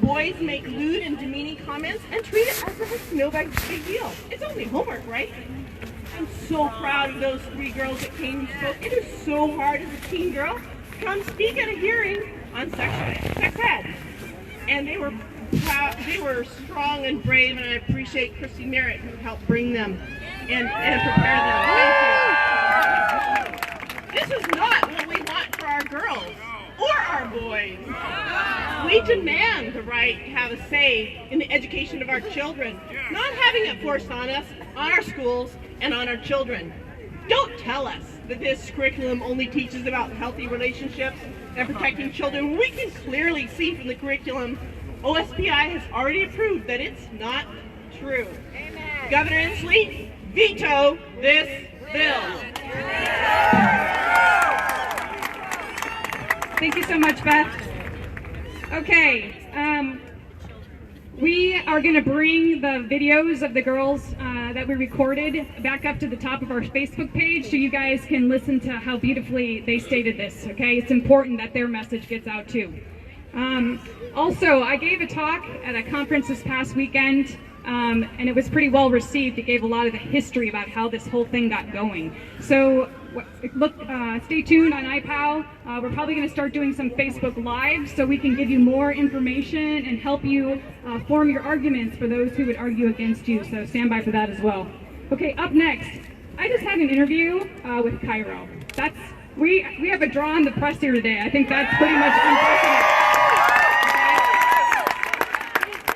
Boys make lewd and demeaning comments and treat it as if it's no big deal. It's only homework, right?" I'm so proud of those 3 girls that came and spoke. It is so hard as a teen girl to come speak at a hearing on sex ed. And they were proud, they were strong and brave, and I appreciate Christy Merritt who helped bring them and prepare them. Thank you. This is not what we want for our girls or our boys. We demand the right to have a say in the education of our children, not having it forced on us, on our schools, and on our children. Don't tell us that this curriculum only teaches about healthy relationships and protecting children. We can clearly see from the curriculum OSPI has already approved that it's not true. Amen. Governor Inslee, veto this bill. Thank you so much, Beth. Okay, we are going to bring the videos of the girls that we recorded back up to the top of our Facebook page so you guys can listen to how beautifully they stated this, okay? It's important that their message gets out too. Also, I gave a talk at a conference this past weekend, and it was pretty well received. It gave a lot of the history about how this whole thing got going. So stay tuned on iPow. We're probably going to start doing some Facebook Live so we can give you more information and help you form your arguments for those who would argue against you. So stand by for that as well. Okay, up next, I just had an interview with Cairo. We have a draw on the press here today. I think that's pretty much unprecedented.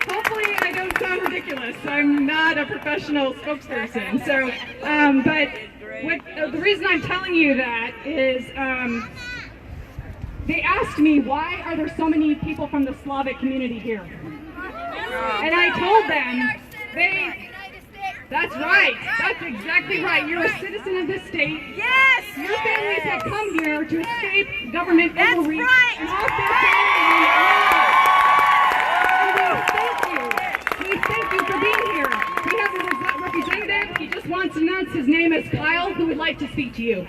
Hopefully I don't sound ridiculous. I'm not a professional spokesperson. So, but the reason I'm telling you that is they asked me, why are there so many people from the Slavic community here? And I told them, that's right. That's exactly right. You're a citizen of this state. Yes. Your families have come here to escape government overreach. Right. And off their families. We thank you for being here. We have a representative. He just wants to announce his name is Kyle, who would like to speak to you.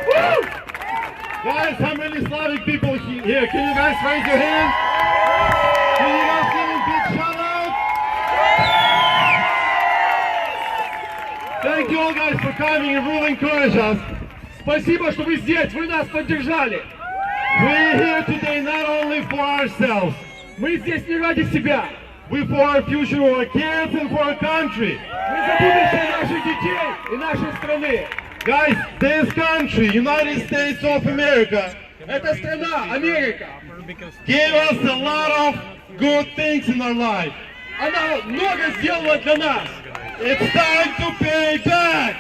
Woo! Guys, how many Slavic people here? Can you guys raise your hand? Can you guys give me a big shout out? Thank you all guys for coming and really encourage us. Спасибо, что вы здесь, вы нас поддержали. We're here today not only for ourselves. Мы здесь не ради себя. We're for our future, our kids, and for our country. Мы за будущее наших детей и нашей страны. Guys, this country, United States of America, эта страна, Америка, gave us a lot of good things in our life. Она много сделала для нас. It's time to pay back.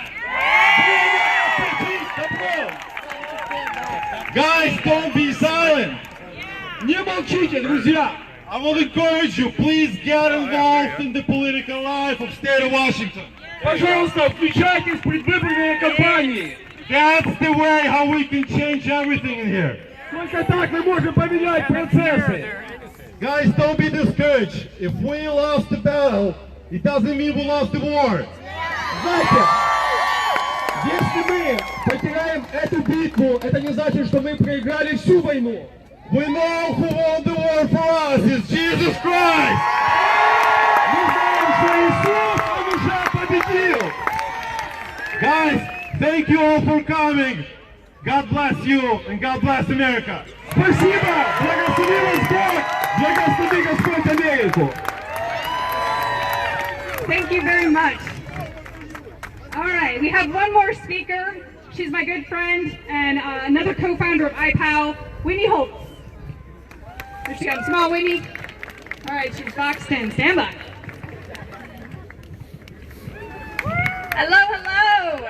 Guys, don't be silent. Не молчите, друзья. I will encourage you, please get involved in the political life of state of Washington. Пожалуйста, включайтесь в предвыборные кампании. That's the way how we can change everything in here. Только так мы можем поменять процессы. Guys, don't be discouraged. If we lost the battle, it doesn't mean we lost the war. Знаете, если мы потеряем эту битву, это не значит, что мы проиграли всю войну. We know who won the war for us. It's Jesus Christ. Мы знаем, что Иисус, Он уже победил. Guys, thank you all for coming. God bless you and God bless America. Спасибо. Благослови вас Бог. Благослови Господь Америку. Thank you very much. All right, we have one more speaker. she's my good friend and another co-founder of iPow, Whitney Holtz. Here she comes. Come on, Whitney. All right, she's boxed in. Stand by. Hello, hello.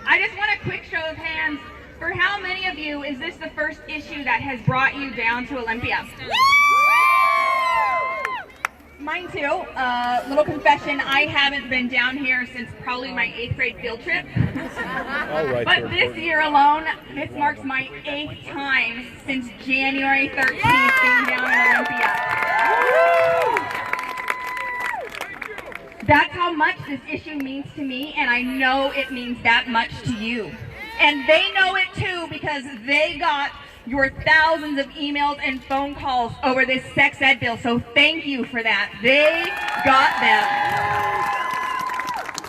I just want a quick show of hands. For how many of you is this the first issue that has brought you down to Olympia? Mine too. Little confession, I haven't been down here since probably my 8th grade field trip. But this year alone, this marks my 8th time since January 13th being down in Olympia. That's how much this issue means to me, and I know it means that much to you. And they know it too because they got your thousands of emails and phone calls over this sex ed bill, so thank you for that. They got them.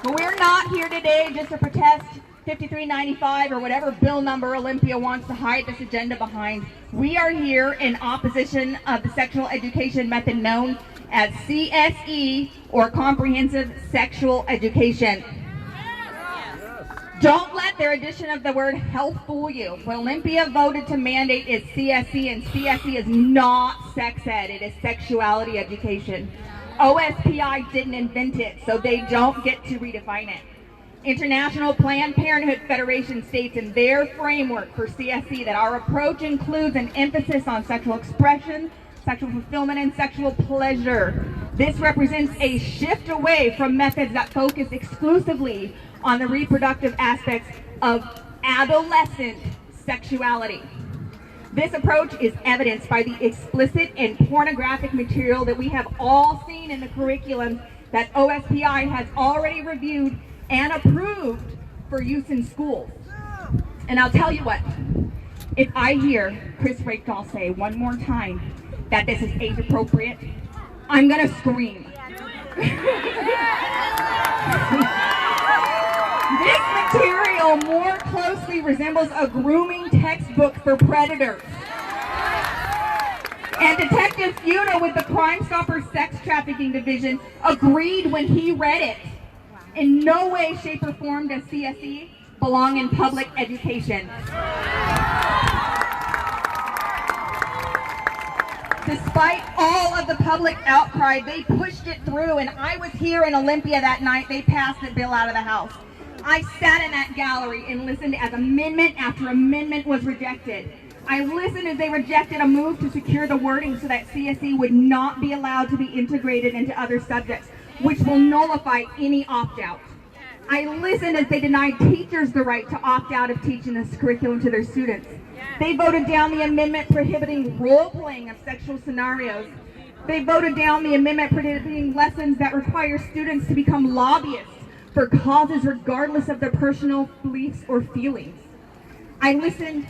But we're not here today just to protest 5395 or whatever bill number Olympia wants to hide this agenda behind. We are here in opposition of the sexual education method known as CSE, or Comprehensive Sexual Education. Don't let their addition of the word health fool you. What Olympia voted to mandate is CSE, and CSE is not sex ed, it is sexuality education. OSPI didn't invent it, so they don't get to redefine it. International Planned Parenthood Federation states in their framework for CSE that our approach includes an emphasis on sexual expression, sexual fulfillment, and sexual pleasure. This represents a shift away from methods that focus exclusively on the reproductive aspects of adolescent sexuality. This approach is evidenced by the explicit and pornographic material that we have all seen in the curriculum that OSPI has already reviewed and approved for use in schools. And I'll tell you what, if I hear Chris Rakedahl say one more time that this is age appropriate, I'm gonna scream. This material more closely resembles a grooming textbook for predators. And Detective Funa with the Crime Stopper Sex Trafficking Division agreed when he read it. In no way, shape, or form does CSE belong in public education. Despite all of the public outcry, they pushed it through, and I was here in Olympia that night. They passed the bill out of the House. I sat in that gallery and listened as amendment after amendment was rejected. I listened as they rejected a move to secure the wording so that CSE would not be allowed to be integrated into other subjects, which will nullify any opt-out. I listened as they denied teachers the right to opt out of teaching this curriculum to their students. They voted down the amendment prohibiting role-playing of sexual scenarios. They voted down the amendment prohibiting lessons that require students to become lobbyists for causes regardless of their personal beliefs or feelings. I listened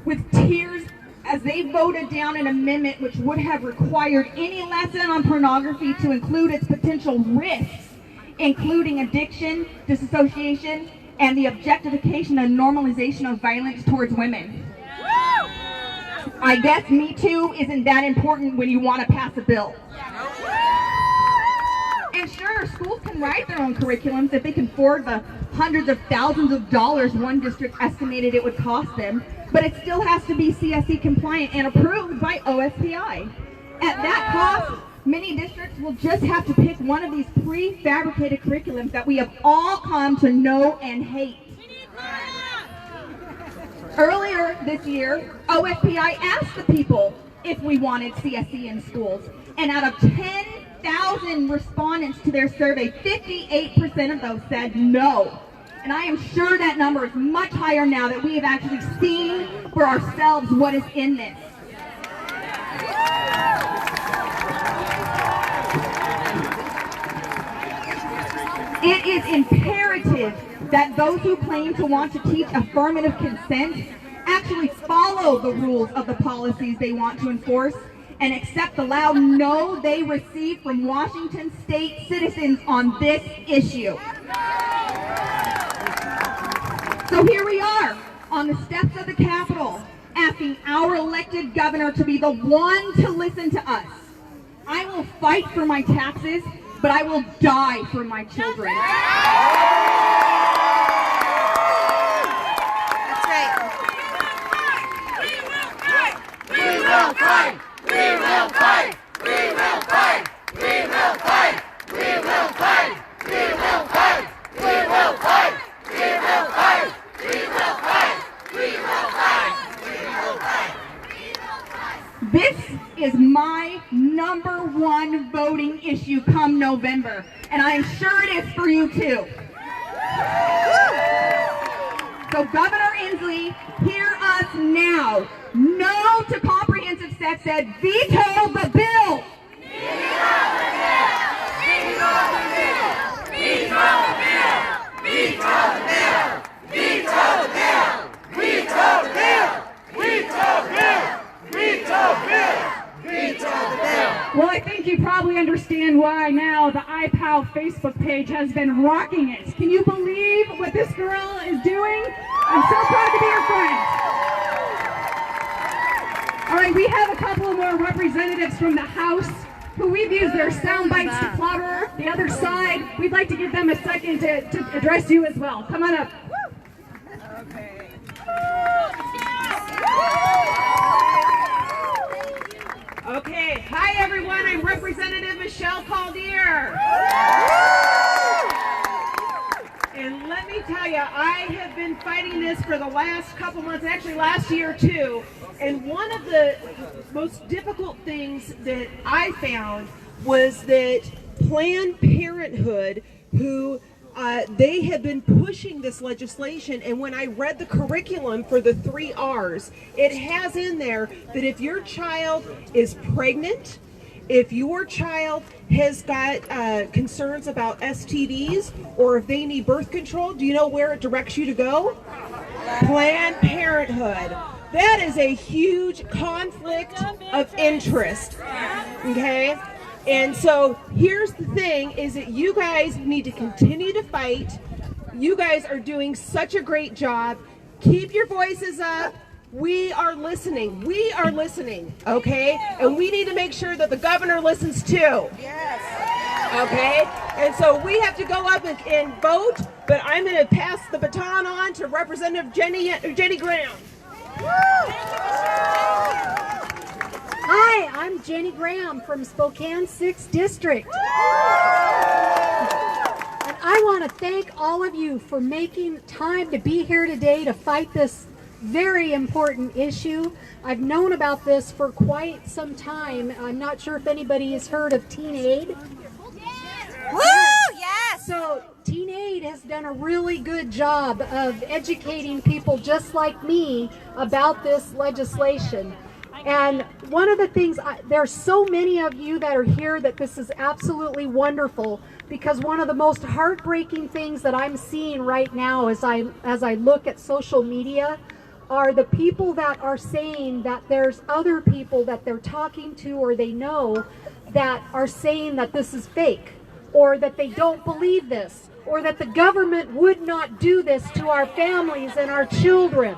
with tears as they voted down an amendment which would have required any lesson on pornography to include its potential risks, including addiction, disassociation, and the objectification and normalization of violence towards women. I guess Me Too isn't that important when you want to pass a bill. And sure, schools can write their own curriculums if they can afford the hundreds of thousands of dollars one district estimated it would cost them, but it still has to be CSE compliant and approved by OSPI. At that cost, many districts will just have to pick one of these prefabricated curriculums that we have all come to know and hate. Earlier this year, OSPI asked the people if we wanted CSE in schools, and out of 10,000 respondents to their survey, 58% of those said no. And I am sure that number is much higher now that we have actually seen for ourselves what is in this. It is imperative that those who claim to want to teach affirmative consent actually follow the rules of the policies they want to enforce and accept the loud no they receive from Washington state citizens on this issue. So here we are on the steps of the Capitol asking our elected governor to be the one to listen to us. I will fight for my taxes, but I will die for my children. issue come November, and I'm sure it is for you too. So Governor Inslee, hear us now. No to comprehensive sex ed. Veto the bill. Well, I think you probably understand why now the iPal Facebook page has been rocking it. Can you believe what this girl is doing? I'm so proud to be her friend. All right, we have a couple of more representatives from the House who we've used their sound bites to clobber. The other side, we'd like to give them a second to address you as well. Come on up. Okay, hi everyone, I'm Representative Michelle Caldier. And let me tell you, I have been fighting this for the last couple months, actually last year too. And one of the most difficult things that I found was that Planned Parenthood, who they have been pushing this legislation, and when I read the curriculum for the 3 R's, it has in there that if your child is pregnant, if your child has got concerns about STDs, or if they need birth control, do you know where it directs you to go? Planned Parenthood. That is a huge conflict of interest, okay? And so here's the thing, is that you guys need to continue to fight. You guys are doing such a great job. Keep your voices up. We are listening. We are listening, okay? And we need to make sure that the governor listens too. Yes. Okay? And so we have to go up and vote, but I'm going to pass the baton on to Representative Jenny Graham. Hi, I'm Jenny Graham from Spokane 6th District. And I want to thank all of you for making time to be here today to fight this very important issue. I've known about this for quite some time. I'm not sure if anybody has heard of Teen Aid. Woo! Yes! So Teen Aid has done a really good job of educating people just like me about this legislation. And one of the things, there's so many of you that are here that this is absolutely wonderful, because one of the most heartbreaking things that I'm seeing right now as I look at social media are the people that are saying that there's other people that they're talking to or they know that are saying that this is fake, or that they don't believe this, or that the government would not do this to our families and our children.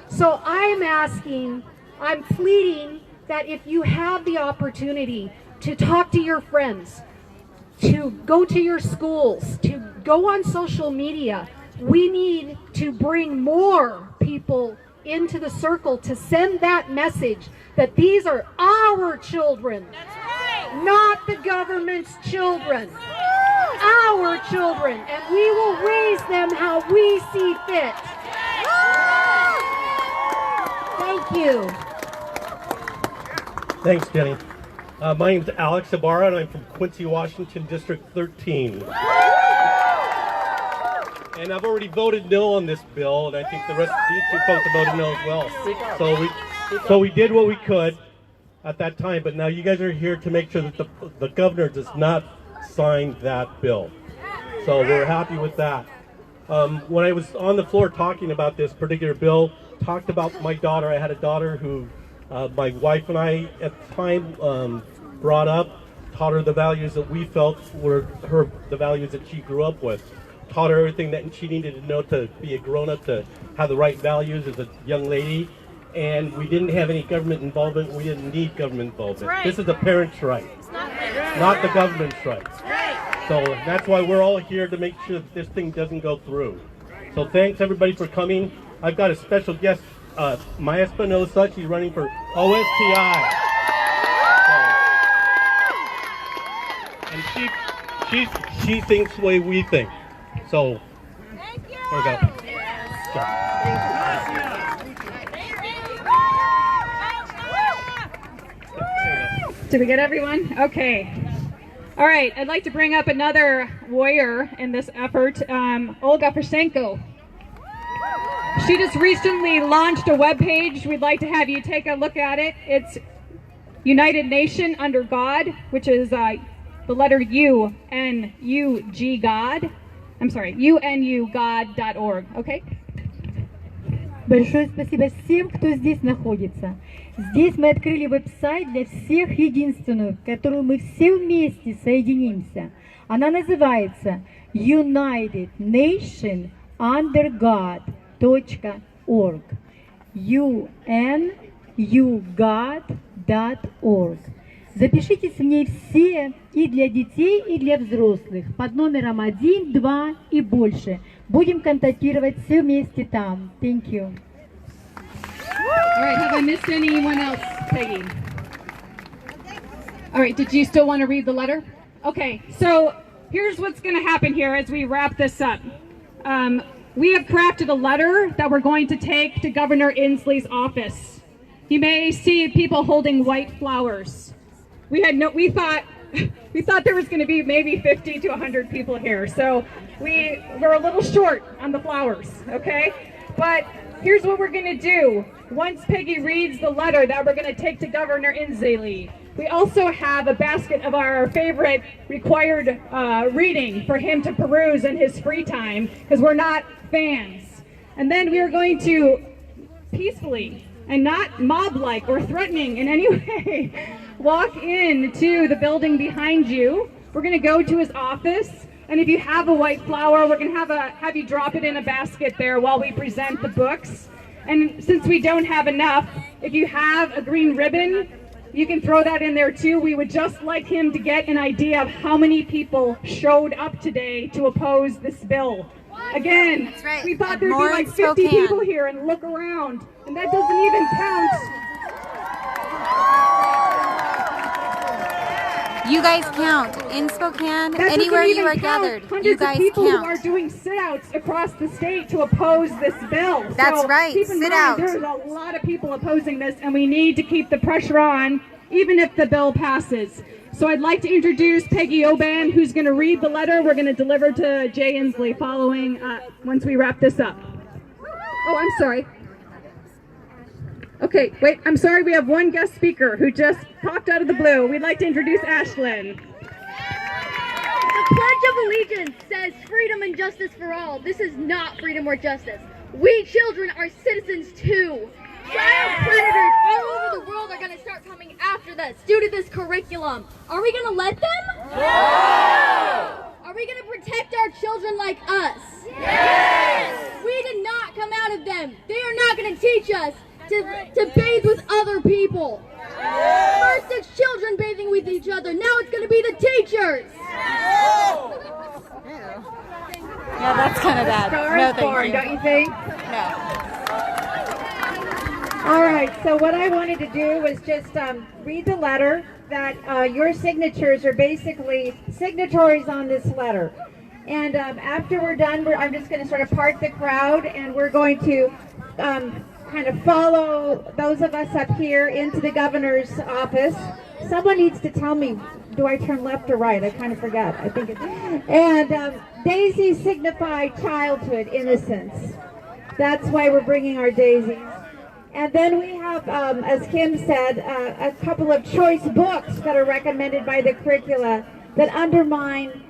So I'm asking, I'm pleading that if you have the opportunity to talk to your friends, to go to your schools, to go on social media, we need to bring more people into the circle to send that message that these are our children, not the government's children, our children, and we will raise them how we see fit. Thank you. Thanks, Jenny. My name is Alex Ibarra, and I'm from Quincy, Washington, District 13. And I've already voted no on this bill, and I think the rest of these two folks have voted no as well. So we did what we could at that time, but now you guys are here to make sure that the governor does not sign that bill. So we're happy with that. When I was on the floor talking about this particular bill, talked about my daughter. I had a daughter who my wife and I at the time brought up, taught her the values that we felt were the values that she grew up with. Taught her everything that she needed to know to be a grown-up, to have the right values as a young lady. And we didn't have any government involvement. We didn't need government involvement. Right. This is a parent's right, not the government's right. So that's why we're all here, to make sure that this thing doesn't go through. So thanks everybody for coming. I've got a special guest, Maya Espinosa. She's running for OSTI. And she thinks the way we think. So, there we go. Did we get everyone? Okay. All right, I'd like to bring up another warrior in this effort, Olga Fershenko. She just recently launched a webpage. We'd like to have you take a look at it. It's United Nation Under God, which is the letter U, N-U-G, God. I'm sorry, unugod.org, okay? Большое спасибо всем, кто здесь находится. Здесь мы открыли веб-сайт для всех единственную, в которую мы все вместе соединимся. Она называется unitednationundergod.org. unugod.org. Запишитесь в ней все, и для детей, и для взрослых, под номером 1, 2 и больше. Будем контактировать все вместе там. Thank you. All right, have I missed anyone else, Peggy? All right, did you still want to read the letter? Okay, so here's what's going to happen here as we wrap this up. We have crafted a letter that we're going to take to Governor Inslee's office. You may see people holding white flowers. We thought there was going to be maybe 50 to 100 people here, so we're a little short on the flowers, okay? But here's what we're going to do. Once Peggy reads the letter that we're going to take to Governor Inslee, we also have a basket of our favorite required reading for him to peruse in his free time, because we're not fans. And then we are going to peacefully and not mob-like or threatening in any way walk into the building behind you. We're going to go to his office, and if you have a white flower, we're going to have you drop it in a basket there while we present the books. And since we don't have enough, if you have a green ribbon, you can throw that in there too. We would just like him to get an idea of how many people showed up today to oppose this bill. Again, right. We thought there'd be like 50 people here, and look around, and that doesn't even count. You guys count in Spokane, anywhere you are gathered. You guys of people count. Who are doing sit-outs across the state to oppose this bill. That's right. Keep in Sit mind, out. There's a lot of people opposing this, and we need to keep the pressure on, even if the bill passes. So I'd like to introduce Peggy Oban, who's going to read the letter we're going to deliver to Jay Inslee following once we wrap this up. Oh, I'm sorry. Okay, wait, I'm sorry, we have one guest speaker who just popped out of the blue. We'd like to introduce Ashlyn. The Pledge of Allegiance says freedom and justice for all. This is not freedom or justice. We children are citizens too. Child predators all over the world are going to start coming after us due to this curriculum. Are we going to let them? No! Are we going to protect our children like us? Yes! We did not come out of them. They are not going to teach us to bathe with other people. First it's children bathing with each other. Now it's going to be the teachers. Yeah, that's kind of bad. No, thank you. Don't you think? No. All right, so what I wanted to do was just read the letter that your signatures are basically signatories on this letter. And after we're done, I'm just going to sort of part the crowd, and we're going to kind of follow those of us up here into the governor's office. Someone needs to tell me, do I turn left or right? I kind of forgot. I think it. And daisies signify childhood, innocence. That's why we're bringing our daisies. And then we have, as Kim said, a couple of choice books that are recommended by the curricula that undermine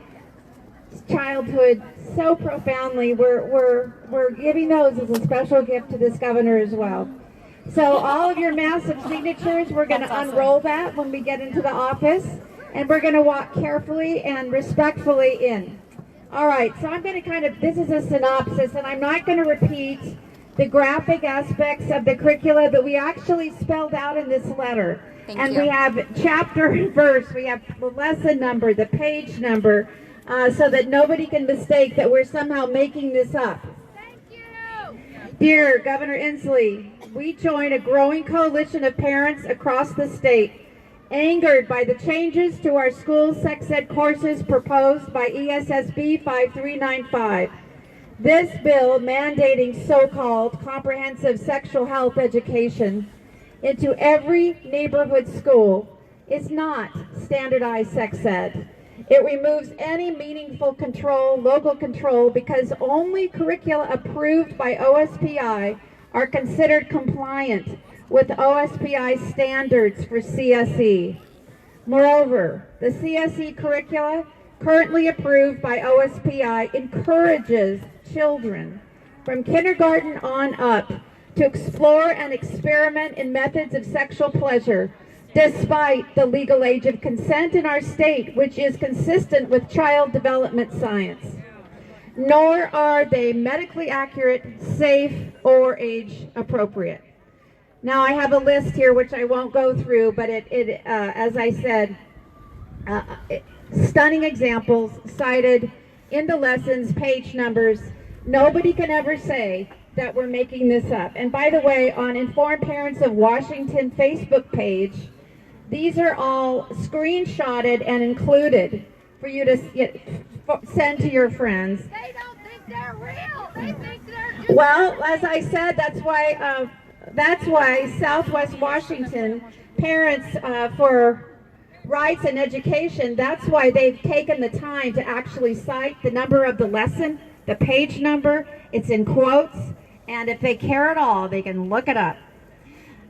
childhood so profoundly. We're giving those as a special gift to this governor as well. So all of your massive signatures, we're going to unroll that when we get into the office, and we're going to walk carefully and respectfully in. All right, so I'm going to this is a synopsis, and I'm not going to repeat the graphic aspects of the curricula that we actually spelled out in this letter. Thank you. We have chapter and verse, we have the lesson number, the page number, so that nobody can mistake that we're somehow making this up. Thank you. Dear Governor Inslee, we join a growing coalition of parents across the state, angered by the changes to our school sex ed courses proposed by ESSB 5395. This bill mandating so-called comprehensive sexual health education into every neighborhood school is not standardized sex ed. It removes any meaningful control, local control, because only curricula approved by OSPI are considered compliant with OSPI standards for CSE. Moreover, the CSE curricula currently approved by OSPI encourages children from kindergarten on up to explore and experiment in methods of sexual pleasure despite the legal age of consent in our state, which is consistent with child development science. Nor are they medically accurate, safe, or age appropriate. Now I have a list here which I won't go through, but as I said, stunning examples cited in the lessons, page numbers. Nobody can ever say that we're making this up. And by the way, on Informed Parents of Washington Facebook page, these are all screenshotted and included for you to send to your friends. They don't think they're real. They think they're just... Well, as I said, that's why Southwest Washington Parents for Rights and Education, that's why they've taken the time to actually cite the number of the lesson, the page number, it's in quotes, and if they care at all, they can look it up.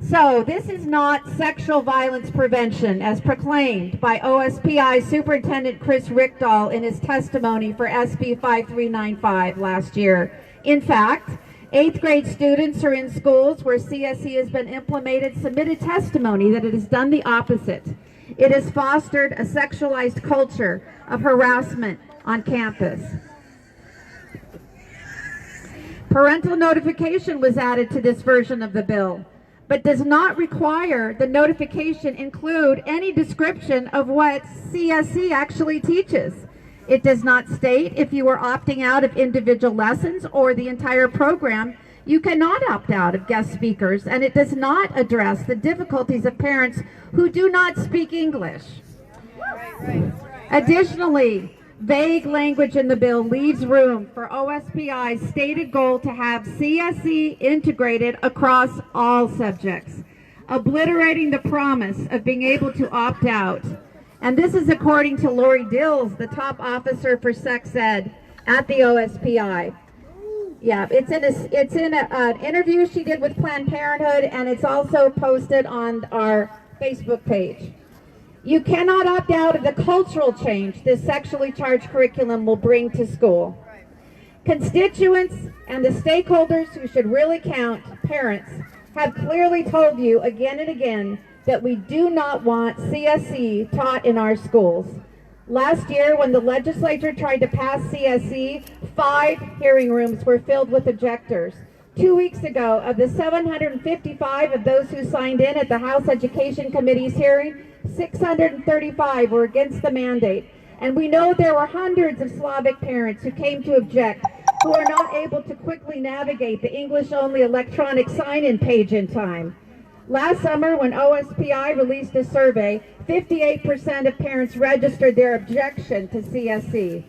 So this is not sexual violence prevention as proclaimed by OSPI Superintendent Chris Rickdahl in his testimony for SB 5395 last year. In fact, 8th grade students who are in schools where CSE has been implemented submitted testimony that it has done the opposite. It has fostered a sexualized culture of harassment on campus. Parental notification was added to this version of the bill, but does not require the notification include any description of what CSE actually teaches. It does not state if you are opting out of individual lessons or the entire program, you cannot opt out of guest speakers, and it does not address the difficulties of parents who do not speak English. Additionally, vague language in the bill leaves room for OSPI's stated goal to have CSE integrated across all subjects, obliterating the promise of being able to opt out. And this is according to Lori Dills, the top officer for sex ed at the OSPI. Yeah, it's in an interview she did with Planned Parenthood, and it's also posted on our Facebook page. You cannot opt out of the cultural change this sexually charged curriculum will bring to school. Constituents and the stakeholders who should really count, parents, have clearly told you again and again that we do not want CSE taught in our schools. Last year, when the legislature tried to pass CSE, 5 hearing rooms were filled with objectors. 2 weeks ago, of the 755 of those who signed in at the House Education Committee's hearing, 635 were against the mandate. And we know there were hundreds of Slavic parents who came to object, who are not able to quickly navigate the English-only electronic sign-in page in time. Last summer, when OSPI released a survey, 58% of parents registered their objection to CSE.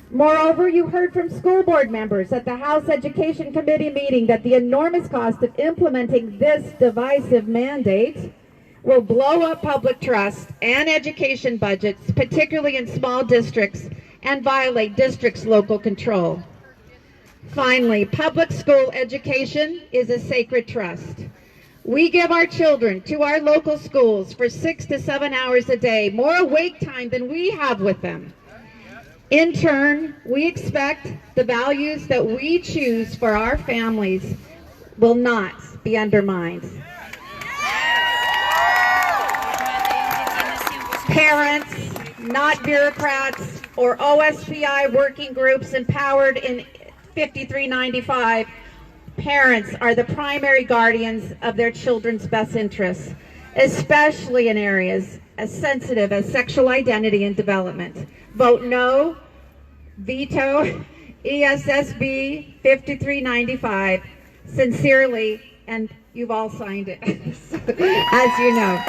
Moreover, you heard from school board members at the House Education Committee meeting that the enormous cost of implementing this divisive mandate will blow up public trust and education budgets, particularly in small districts, and violate districts' local control. Finally, public school education is a sacred trust. We give our children to our local schools for 6 to 7 hours a day, more awake time than we have with them. In turn, we expect the values that we choose for our families will not be undermined. Parents, not bureaucrats, or OSPI working groups empowered in 5395, parents are the primary guardians of their children's best interests, especially in areas as sensitive as sexual identity and development. Vote no, veto ESSB 5395. Sincerely, and you've all signed it, as you know.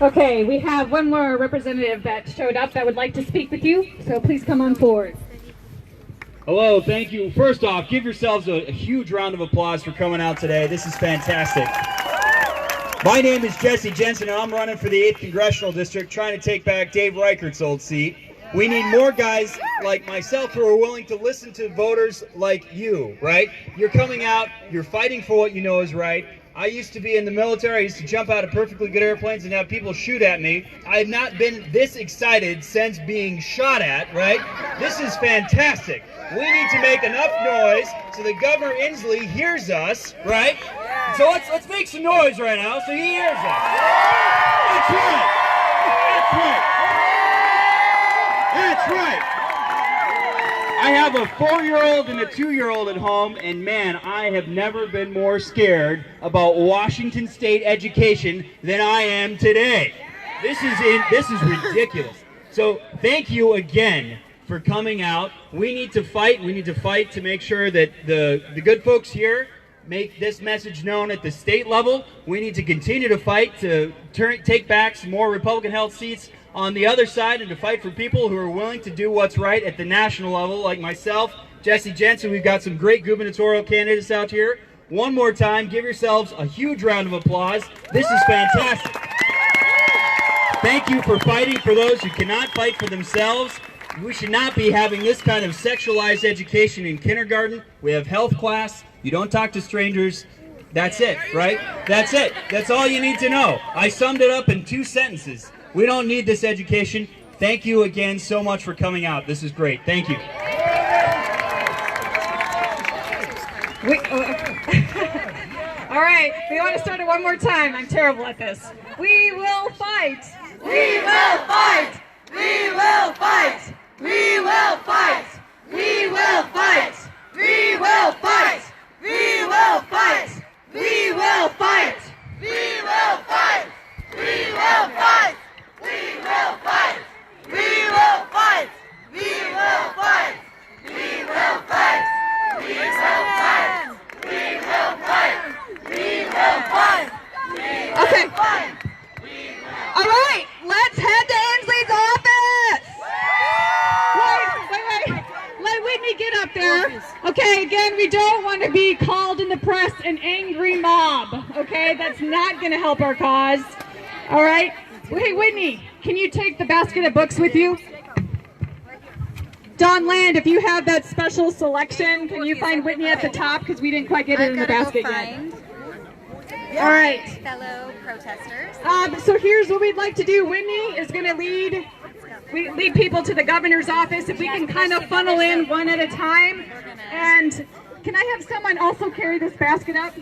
Okay, we have one more representative that showed up that would like to speak with you, so please come on forward. Hello, thank you. First off, give yourselves a huge round of applause for coming out today. This is fantastic. My name is Jesse Jensen, and I'm running for the 8th Congressional District, trying to take back Dave Reichert's old seat. We need more guys like myself who are willing to listen to voters like you, right? You're coming out, you're fighting for what you know is right. I used to be in the military. I used to jump out of perfectly good airplanes and have people shoot at me. I have not been this excited since being shot at, right? This is fantastic. We need to make enough noise so that Governor Inslee hears us, right? So let's make some noise right now so he hears us. That's right. That's right. That's right. I have a 4-year-old and a 2-year-old at home, and man, I have never been more scared about Washington State education than I am today. This is ridiculous. So thank you again for coming out. We need to fight. We need to fight to make sure that the good folks here make this message known at the state level. We need to continue to fight to take back some more Republican-held seats on the other side, and to fight for people who are willing to do what's right at the national level, like myself, Jesse Jensen. We've got some great gubernatorial candidates out here. One more time, give yourselves a huge round of applause. This is fantastic. Thank you for fighting for those who cannot fight for themselves. We should not be having this kind of sexualized education in kindergarten. We have health class. You don't talk to strangers. That's it, right? That's it. That's all you need to know. I summed it up in 2 sentences. We don't need this education. Thank you again so much for coming out. This is great. Thank you. All right, we want to start it one more time. I'm terrible at this. We will fight. We will fight. We will fight. We will fight. We will fight. We will fight. We will fight. We will fight. We will fight. We will fight. We will fight! We will fight! We will fight! We will fight! We will fight! We will fight! We will fight! Okay. All right, let's head to Inslee's office. Wait. Let Whitney get up there. Okay, again, we don't want to be called in the press an angry mob. Okay, that's not going to help our cause. All right. Hey, Whitney, can you take the basket of books with you? Don Land, if you have that special selection, can you find Whitney at the top? Because we didn't quite get it in the basket yet. All right. Fellow protesters. So here's what we'd like to do. Whitney is going to lead people to the governor's office. If we can kind of funnel in one at a time. And can I have someone also carry this basket up?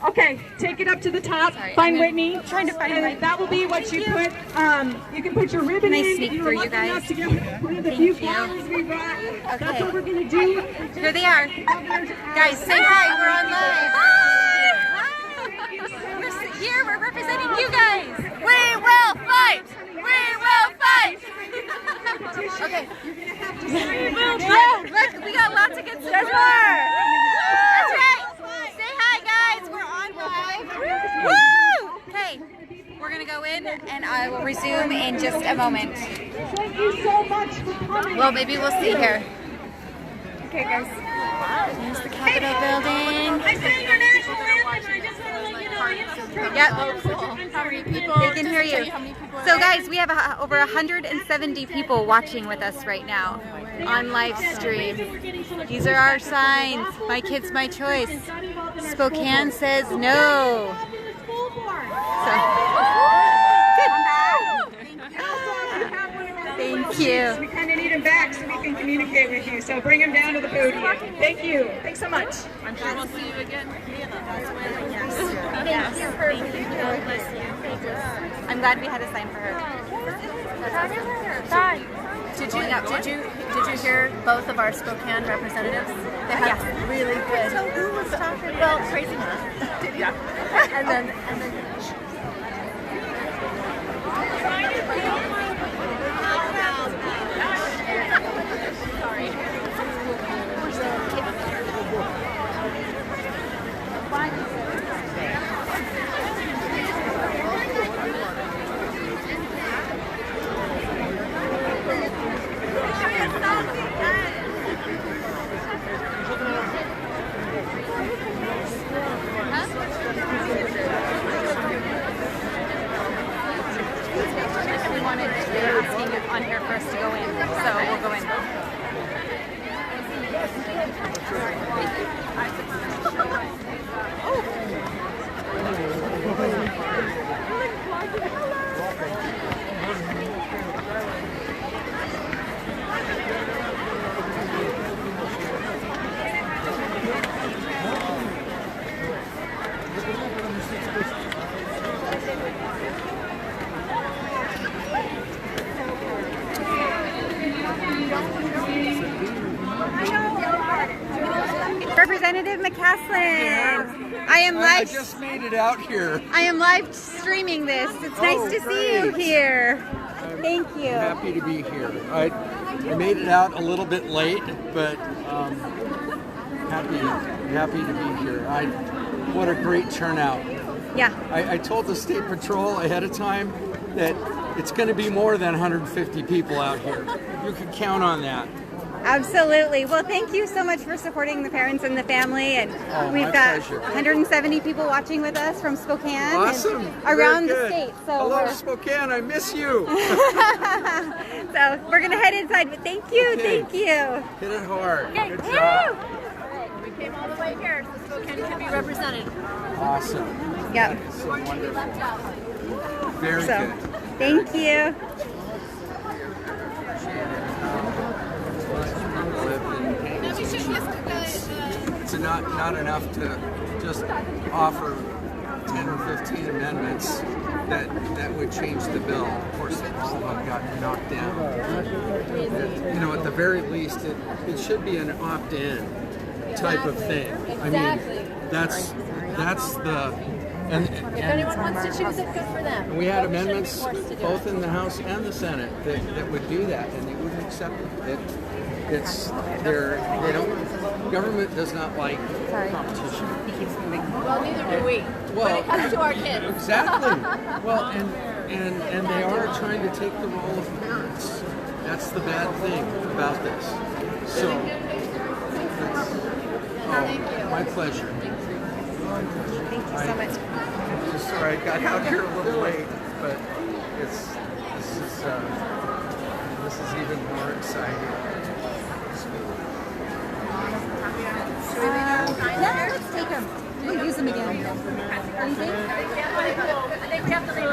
Okay, take it up to the top. Sorry, find Whitney. Trying to find and that will be what you put. You can put your ribbon Can I in. sneak for you guys? To get one of the few flowers we brought. Okay. That's what we're gonna do. Here they are. Guys, say hi. We're on live. Hi. We're here. We're representing you guys. We will fight. We will fight. Okay. We will fight. Look, we got lots of good stuff. That's right. Say hi, guys. We're on live. Woo! Okay, we're gonna go in, and I will resume in just a moment. Thank you so much for coming. Well, maybe we'll see here. Okay, guys. Here's the Capitol building. I sang your national anthem, and I just want to let you know you're so pretty. Yep. How many people? They can hear you. So guys, we have over 170 people watching with us right now on live stream. These are our signs. My kids, my choice. Spokane says no. Thank you. We kind of need him back so we can communicate with you. So bring him down to the podium. Thank you. Thanks so much. I'm sure we'll see you again. Yes. I'm glad we had a sign for her. Did you hear both of our Spokane representatives? They had really good. So who was talking? Well, Crazy Matt. Yeah. and then. Sorry. Representative McCaslin. I am I live. just made it out here. I am live streaming this. It's nice to see you here. Thank you. Happy to be here. I made it out a little bit late, but happy to be here. What a great turnout. Yeah. I told the State Patrol ahead of time that it's going to be more than 150 people out here. You can count on that. Absolutely. Well, thank you so much for supporting the parents and the family. And we've got pleasure. 170 people watching with us from Spokane. Awesome. And around Very the good. state. So hello, Spokane. I miss you. So we're going to head inside. But thank you. Okay. Thank you. Hit it hard. Okay. Good job. We came all the way here so Spokane can be represented. Awesome. Yep. So wonderful. Very So, good. thank you. It's not enough to just offer 10 or 15 amendments that would change the bill. Of course, all of them got knocked down. You know, at the very least, it should be an opt-in type of thing. I mean, that's the. And If anyone wants to choose it, good for them. we had amendments both in the House and the Senate that would do that, and they wouldn't accept it. They don't. Government does not like competition. He keeps moving. Well, neither do we. When it comes to our kids. Exactly. Well, and they are trying to take the role of parents. That's the bad thing about this. So, my pleasure. Thank you so much. I'm just sorry I got out here a little late, but this is even more exciting. Yeah, let's take them. We'll use them again. What do you think? I think we have to leave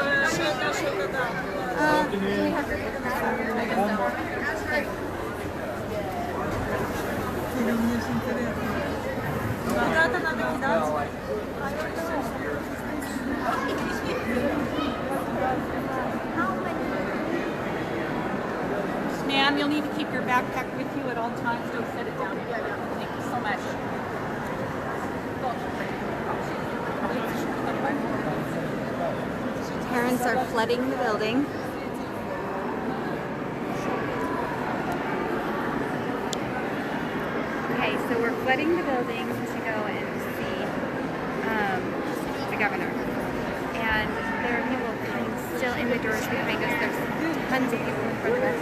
Ma'am, you'll need to keep your backpack with you at all times. Don't set it down. Thank you so much. Parents are flooding the building. Okay, so we're flooding the building to go and see the governor. And there are people coming still in the doors behind us. There's tons of people in front of us.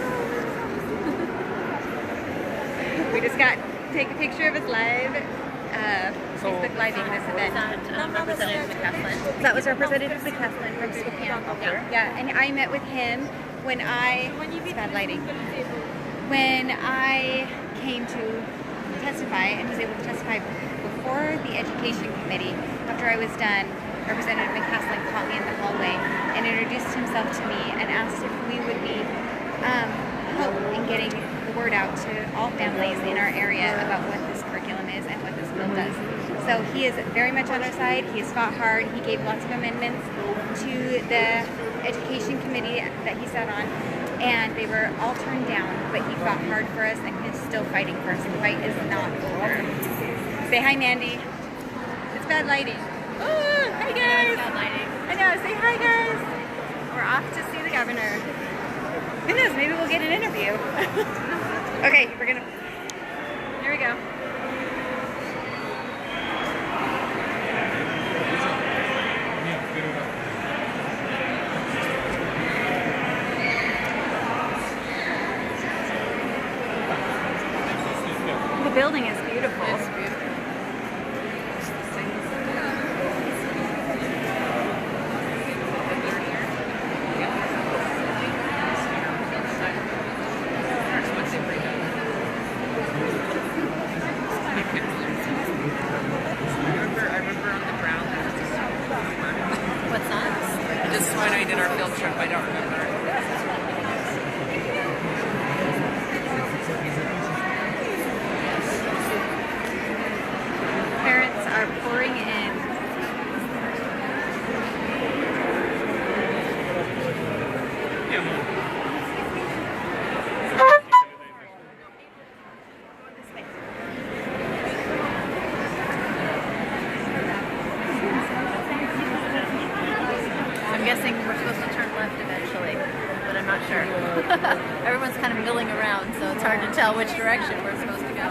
We just got to take a picture of us live. Facebook living this event. Representative McCaslin. That was Representative McCaslin from Spokane. Yeah, and I met with him when it's bad lighting. When I came to testify and was able to testify before the Education Committee. After I was done, Representative McCaslin caught me in the hallway and introduced himself to me and asked if we would be help in getting the word out to all families in our area about what this curriculum is and what this bill does. So he is very much on our side. He has fought hard. He gave lots of amendments to the Education Committee that he sat on, and they were all turned down, but he fought hard for us, and he's still fighting for us. The fight is not over. Say hi, Mandy. It's bad lighting. Oh, hi, guys. Bad lighting. I know. Say hi, guys. We're off to see the governor. Who knows? Maybe we'll get an interview. Okay, we're gonna. Here we go. The building is beautiful. It's beautiful. What's that? This is when I did our field trip. I don't remember. It's hard to tell which direction we're supposed to go.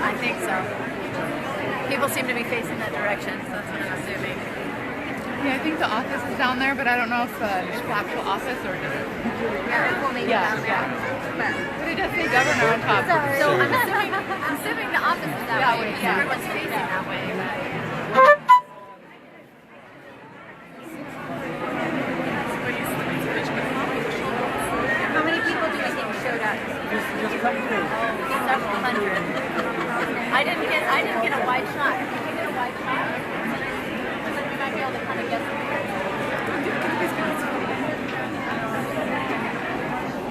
I think so. People seem to be facing that direction, so that's what I'm assuming. Yeah, I think the office is down there, but I don't know if it's the actual office or just... But it does say governor on top. So I'm assuming the office is that way. Yeah. Everyone's facing that way. How many people do you think showed up? Several hundred. I didn't get a wide shot. Did you get a wide shot? We might be able to kind of guess.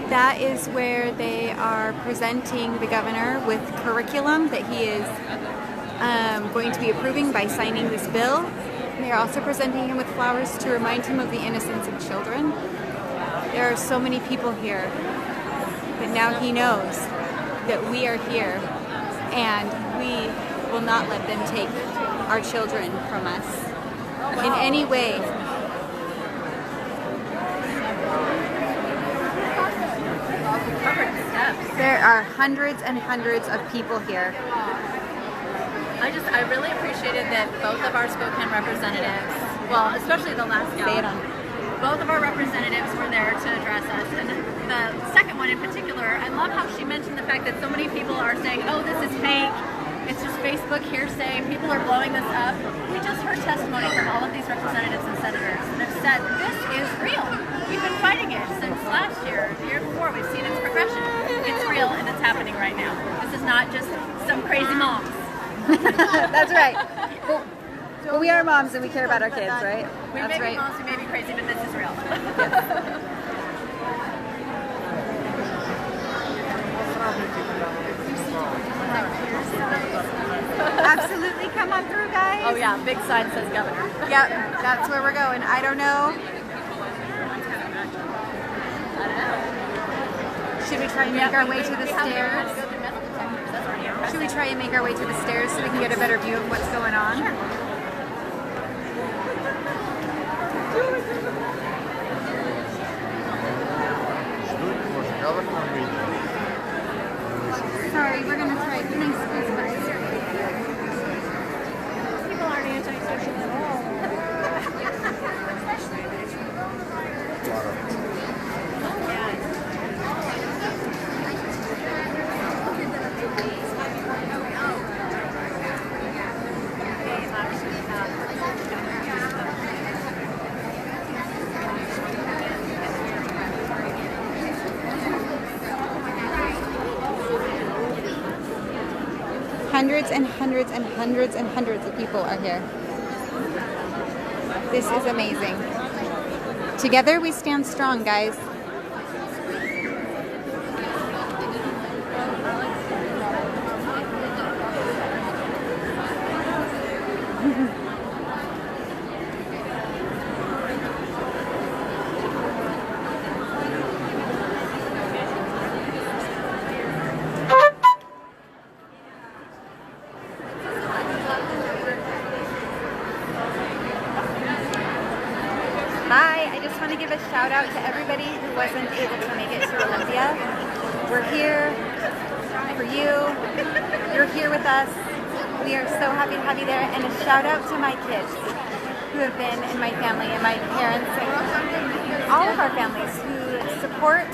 That is where they are presenting the governor with curriculum that he is going to be approving by signing this bill. They are also presenting him with flowers to remind him of the innocence of children. There are so many people here, but now he knows that we are here and we will not let them take our children from us in any way. There are hundreds and hundreds of people here. I really appreciated that both of our Spokane representatives, well, especially the last gal, both of our representatives were there to address us. And the second one in particular, I love how she mentioned the fact that so many people are saying, oh, this is fake. It's just Facebook hearsay. People are blowing this up. We just heard testimony from all of these representatives and senators that have said, this is real. We've been fighting it since last year, the year before. We've seen its progression. It's real and it's happening right now. This is not just some crazy moms. That's right. Well, we are moms and we care about our kids, right? We may be moms, we may be crazy, but this is real. Absolutely, come on through, guys. Oh yeah, big sign says governor. Yep, that's where we're going. I don't know. Should we try and make our way to the stairs? Should we try and make our way to the stairs so we can get a better view of what's going on? Sorry, we're going to try. Please, please, please. People aren't antisocial at all. Hundreds and hundreds and hundreds and hundreds of people are here. This is amazing. Together we stand strong, guys. Hi, I just want to give a shout out to everybody who wasn't able to make it to Olympia. We're here for you. You're here with us. We are so happy to have you there. And a shout out to my kids who have been in my family and my parents and all of our families who support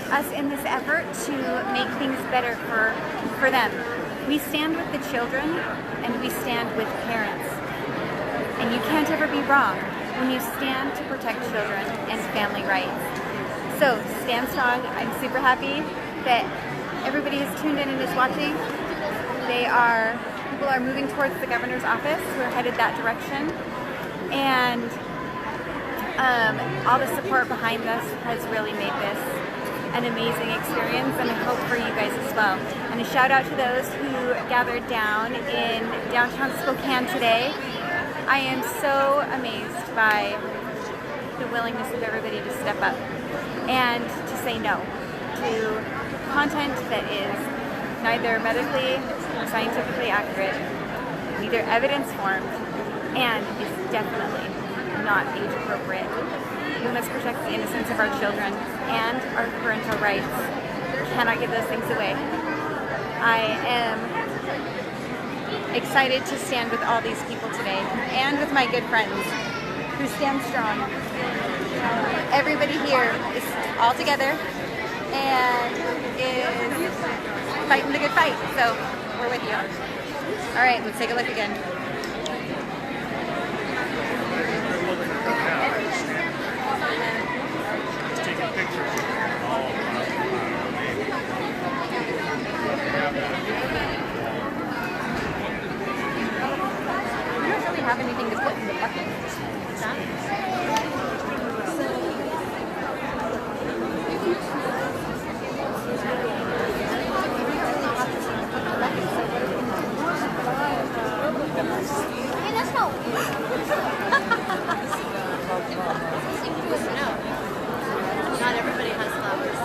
us in this effort to make things better for them. We stand with the children and we stand with parents. And you can't ever be wrong when you stand to protect children and family rights. So stand strong. I'm super happy that everybody is tuned in and is watching. People are moving towards the governor's office. We're headed that direction. And all the support behind us has really made this an amazing experience, and I hope for you guys as well. And a shout out to those who gathered down in downtown Spokane today. I am so amazed by the willingness of everybody to step up and to say no to content that is neither medically or scientifically accurate, neither evidence-formed, and is definitely not age-appropriate. We must protect the innocence of our children and our parental rights. We cannot give those things away. I am excited to stand with all these people today and with my good friends who stand strong. Everybody here is all together and is fighting the good fight, so we're with you. All right, let's take a look again. Taking pictures. We don't really have anything to put in the bucket. Hey, let's go. Not everybody has flowers.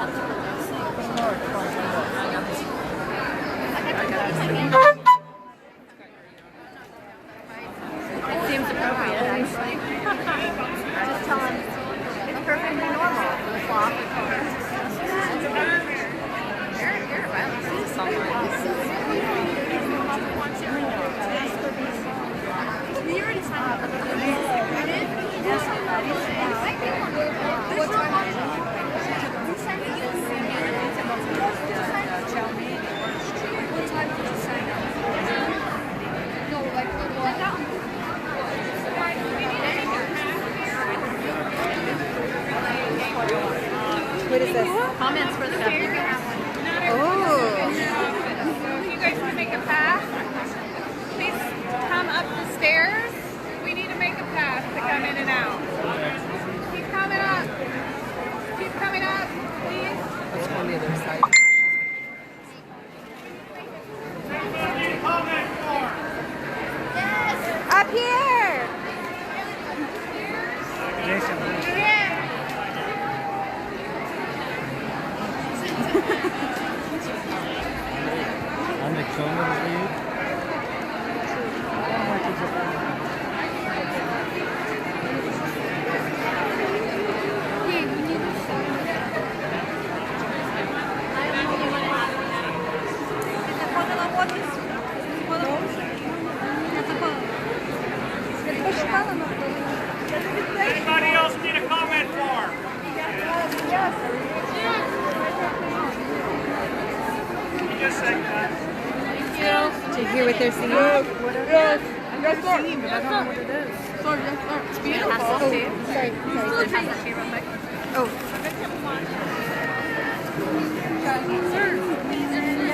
It seems appropriate, actually. Just tell them it's perfectly normal. Flop. You're right. We already signed up. What is this? Comments for the governor. Oh. You guys can make a path. Please come up the stairs. We need to make a path to come in and out. Keep coming up. Keep coming up, please. Let's go on the other side. Up here! Anybody else need a comment for? Just a second. To hear what they're singing? Yes, sir. Yes, sir. What it is. Sorry, yes, sir. It's beautiful. Sorry. Oh.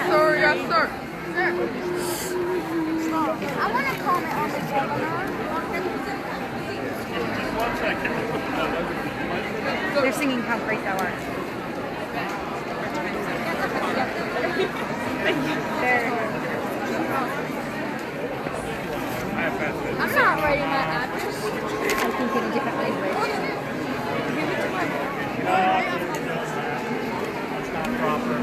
Sir, yes, sir. I want to comment on the webinar. One second. They're singing How Great Thou Art. I'm not writing that address. I think in a different language. That's not proper.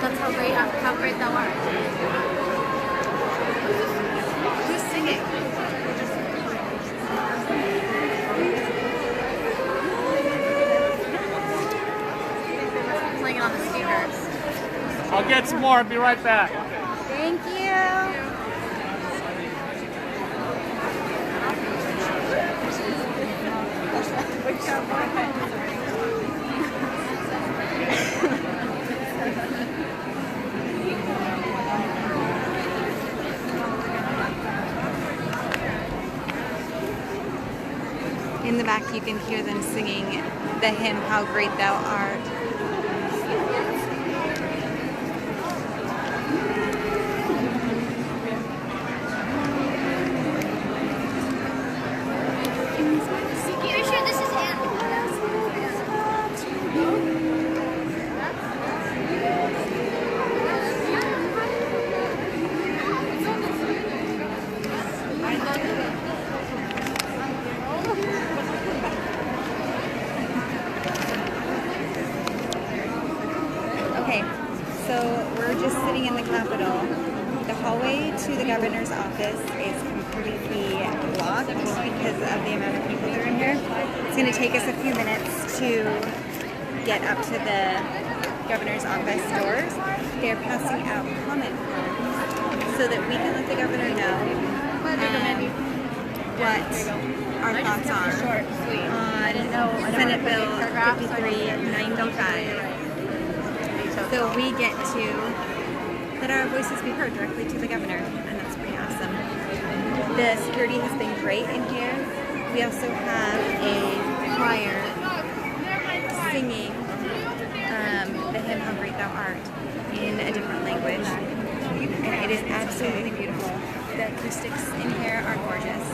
That's how great thou art. Who's singing? Playing it on the speakers. I'll get some more. I'll be right back. Thank you. In the back, you can hear them singing the hymn, How Great Thou Art. Are you sure this is So we're just sitting in the Capitol. The hallway to the governor's office is completely blocked because of the amount of people that are in here. It's going to take us a few minutes to get up to the governor's office doors. They're passing out comment forms so that we can let the governor know what our thoughts are on Senate Bill 5395. So we get to let our voices be heard directly to the governor, and that's pretty awesome. The security has been great in here. We also have a choir singing the hymn How Great Thou Art in a different language. And it is absolutely beautiful. The acoustics in here are gorgeous.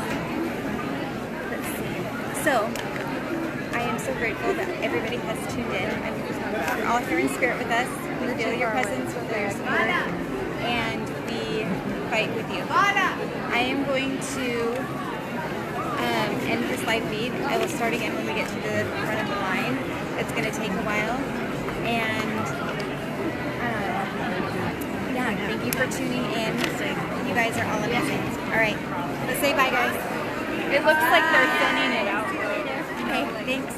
Let's see. So, I am so grateful that everybody has tuned in. You're all here in spirit with us. We feel your presence, we feel your support, and we fight with you. I am going to end this live feed. I will start again when we get to the front of the line. It's going to take a while. And yeah, thank you for tuning in. You guys are all amazing. All right, let's say bye, guys. It looks like they're sending it out. Okay, thanks.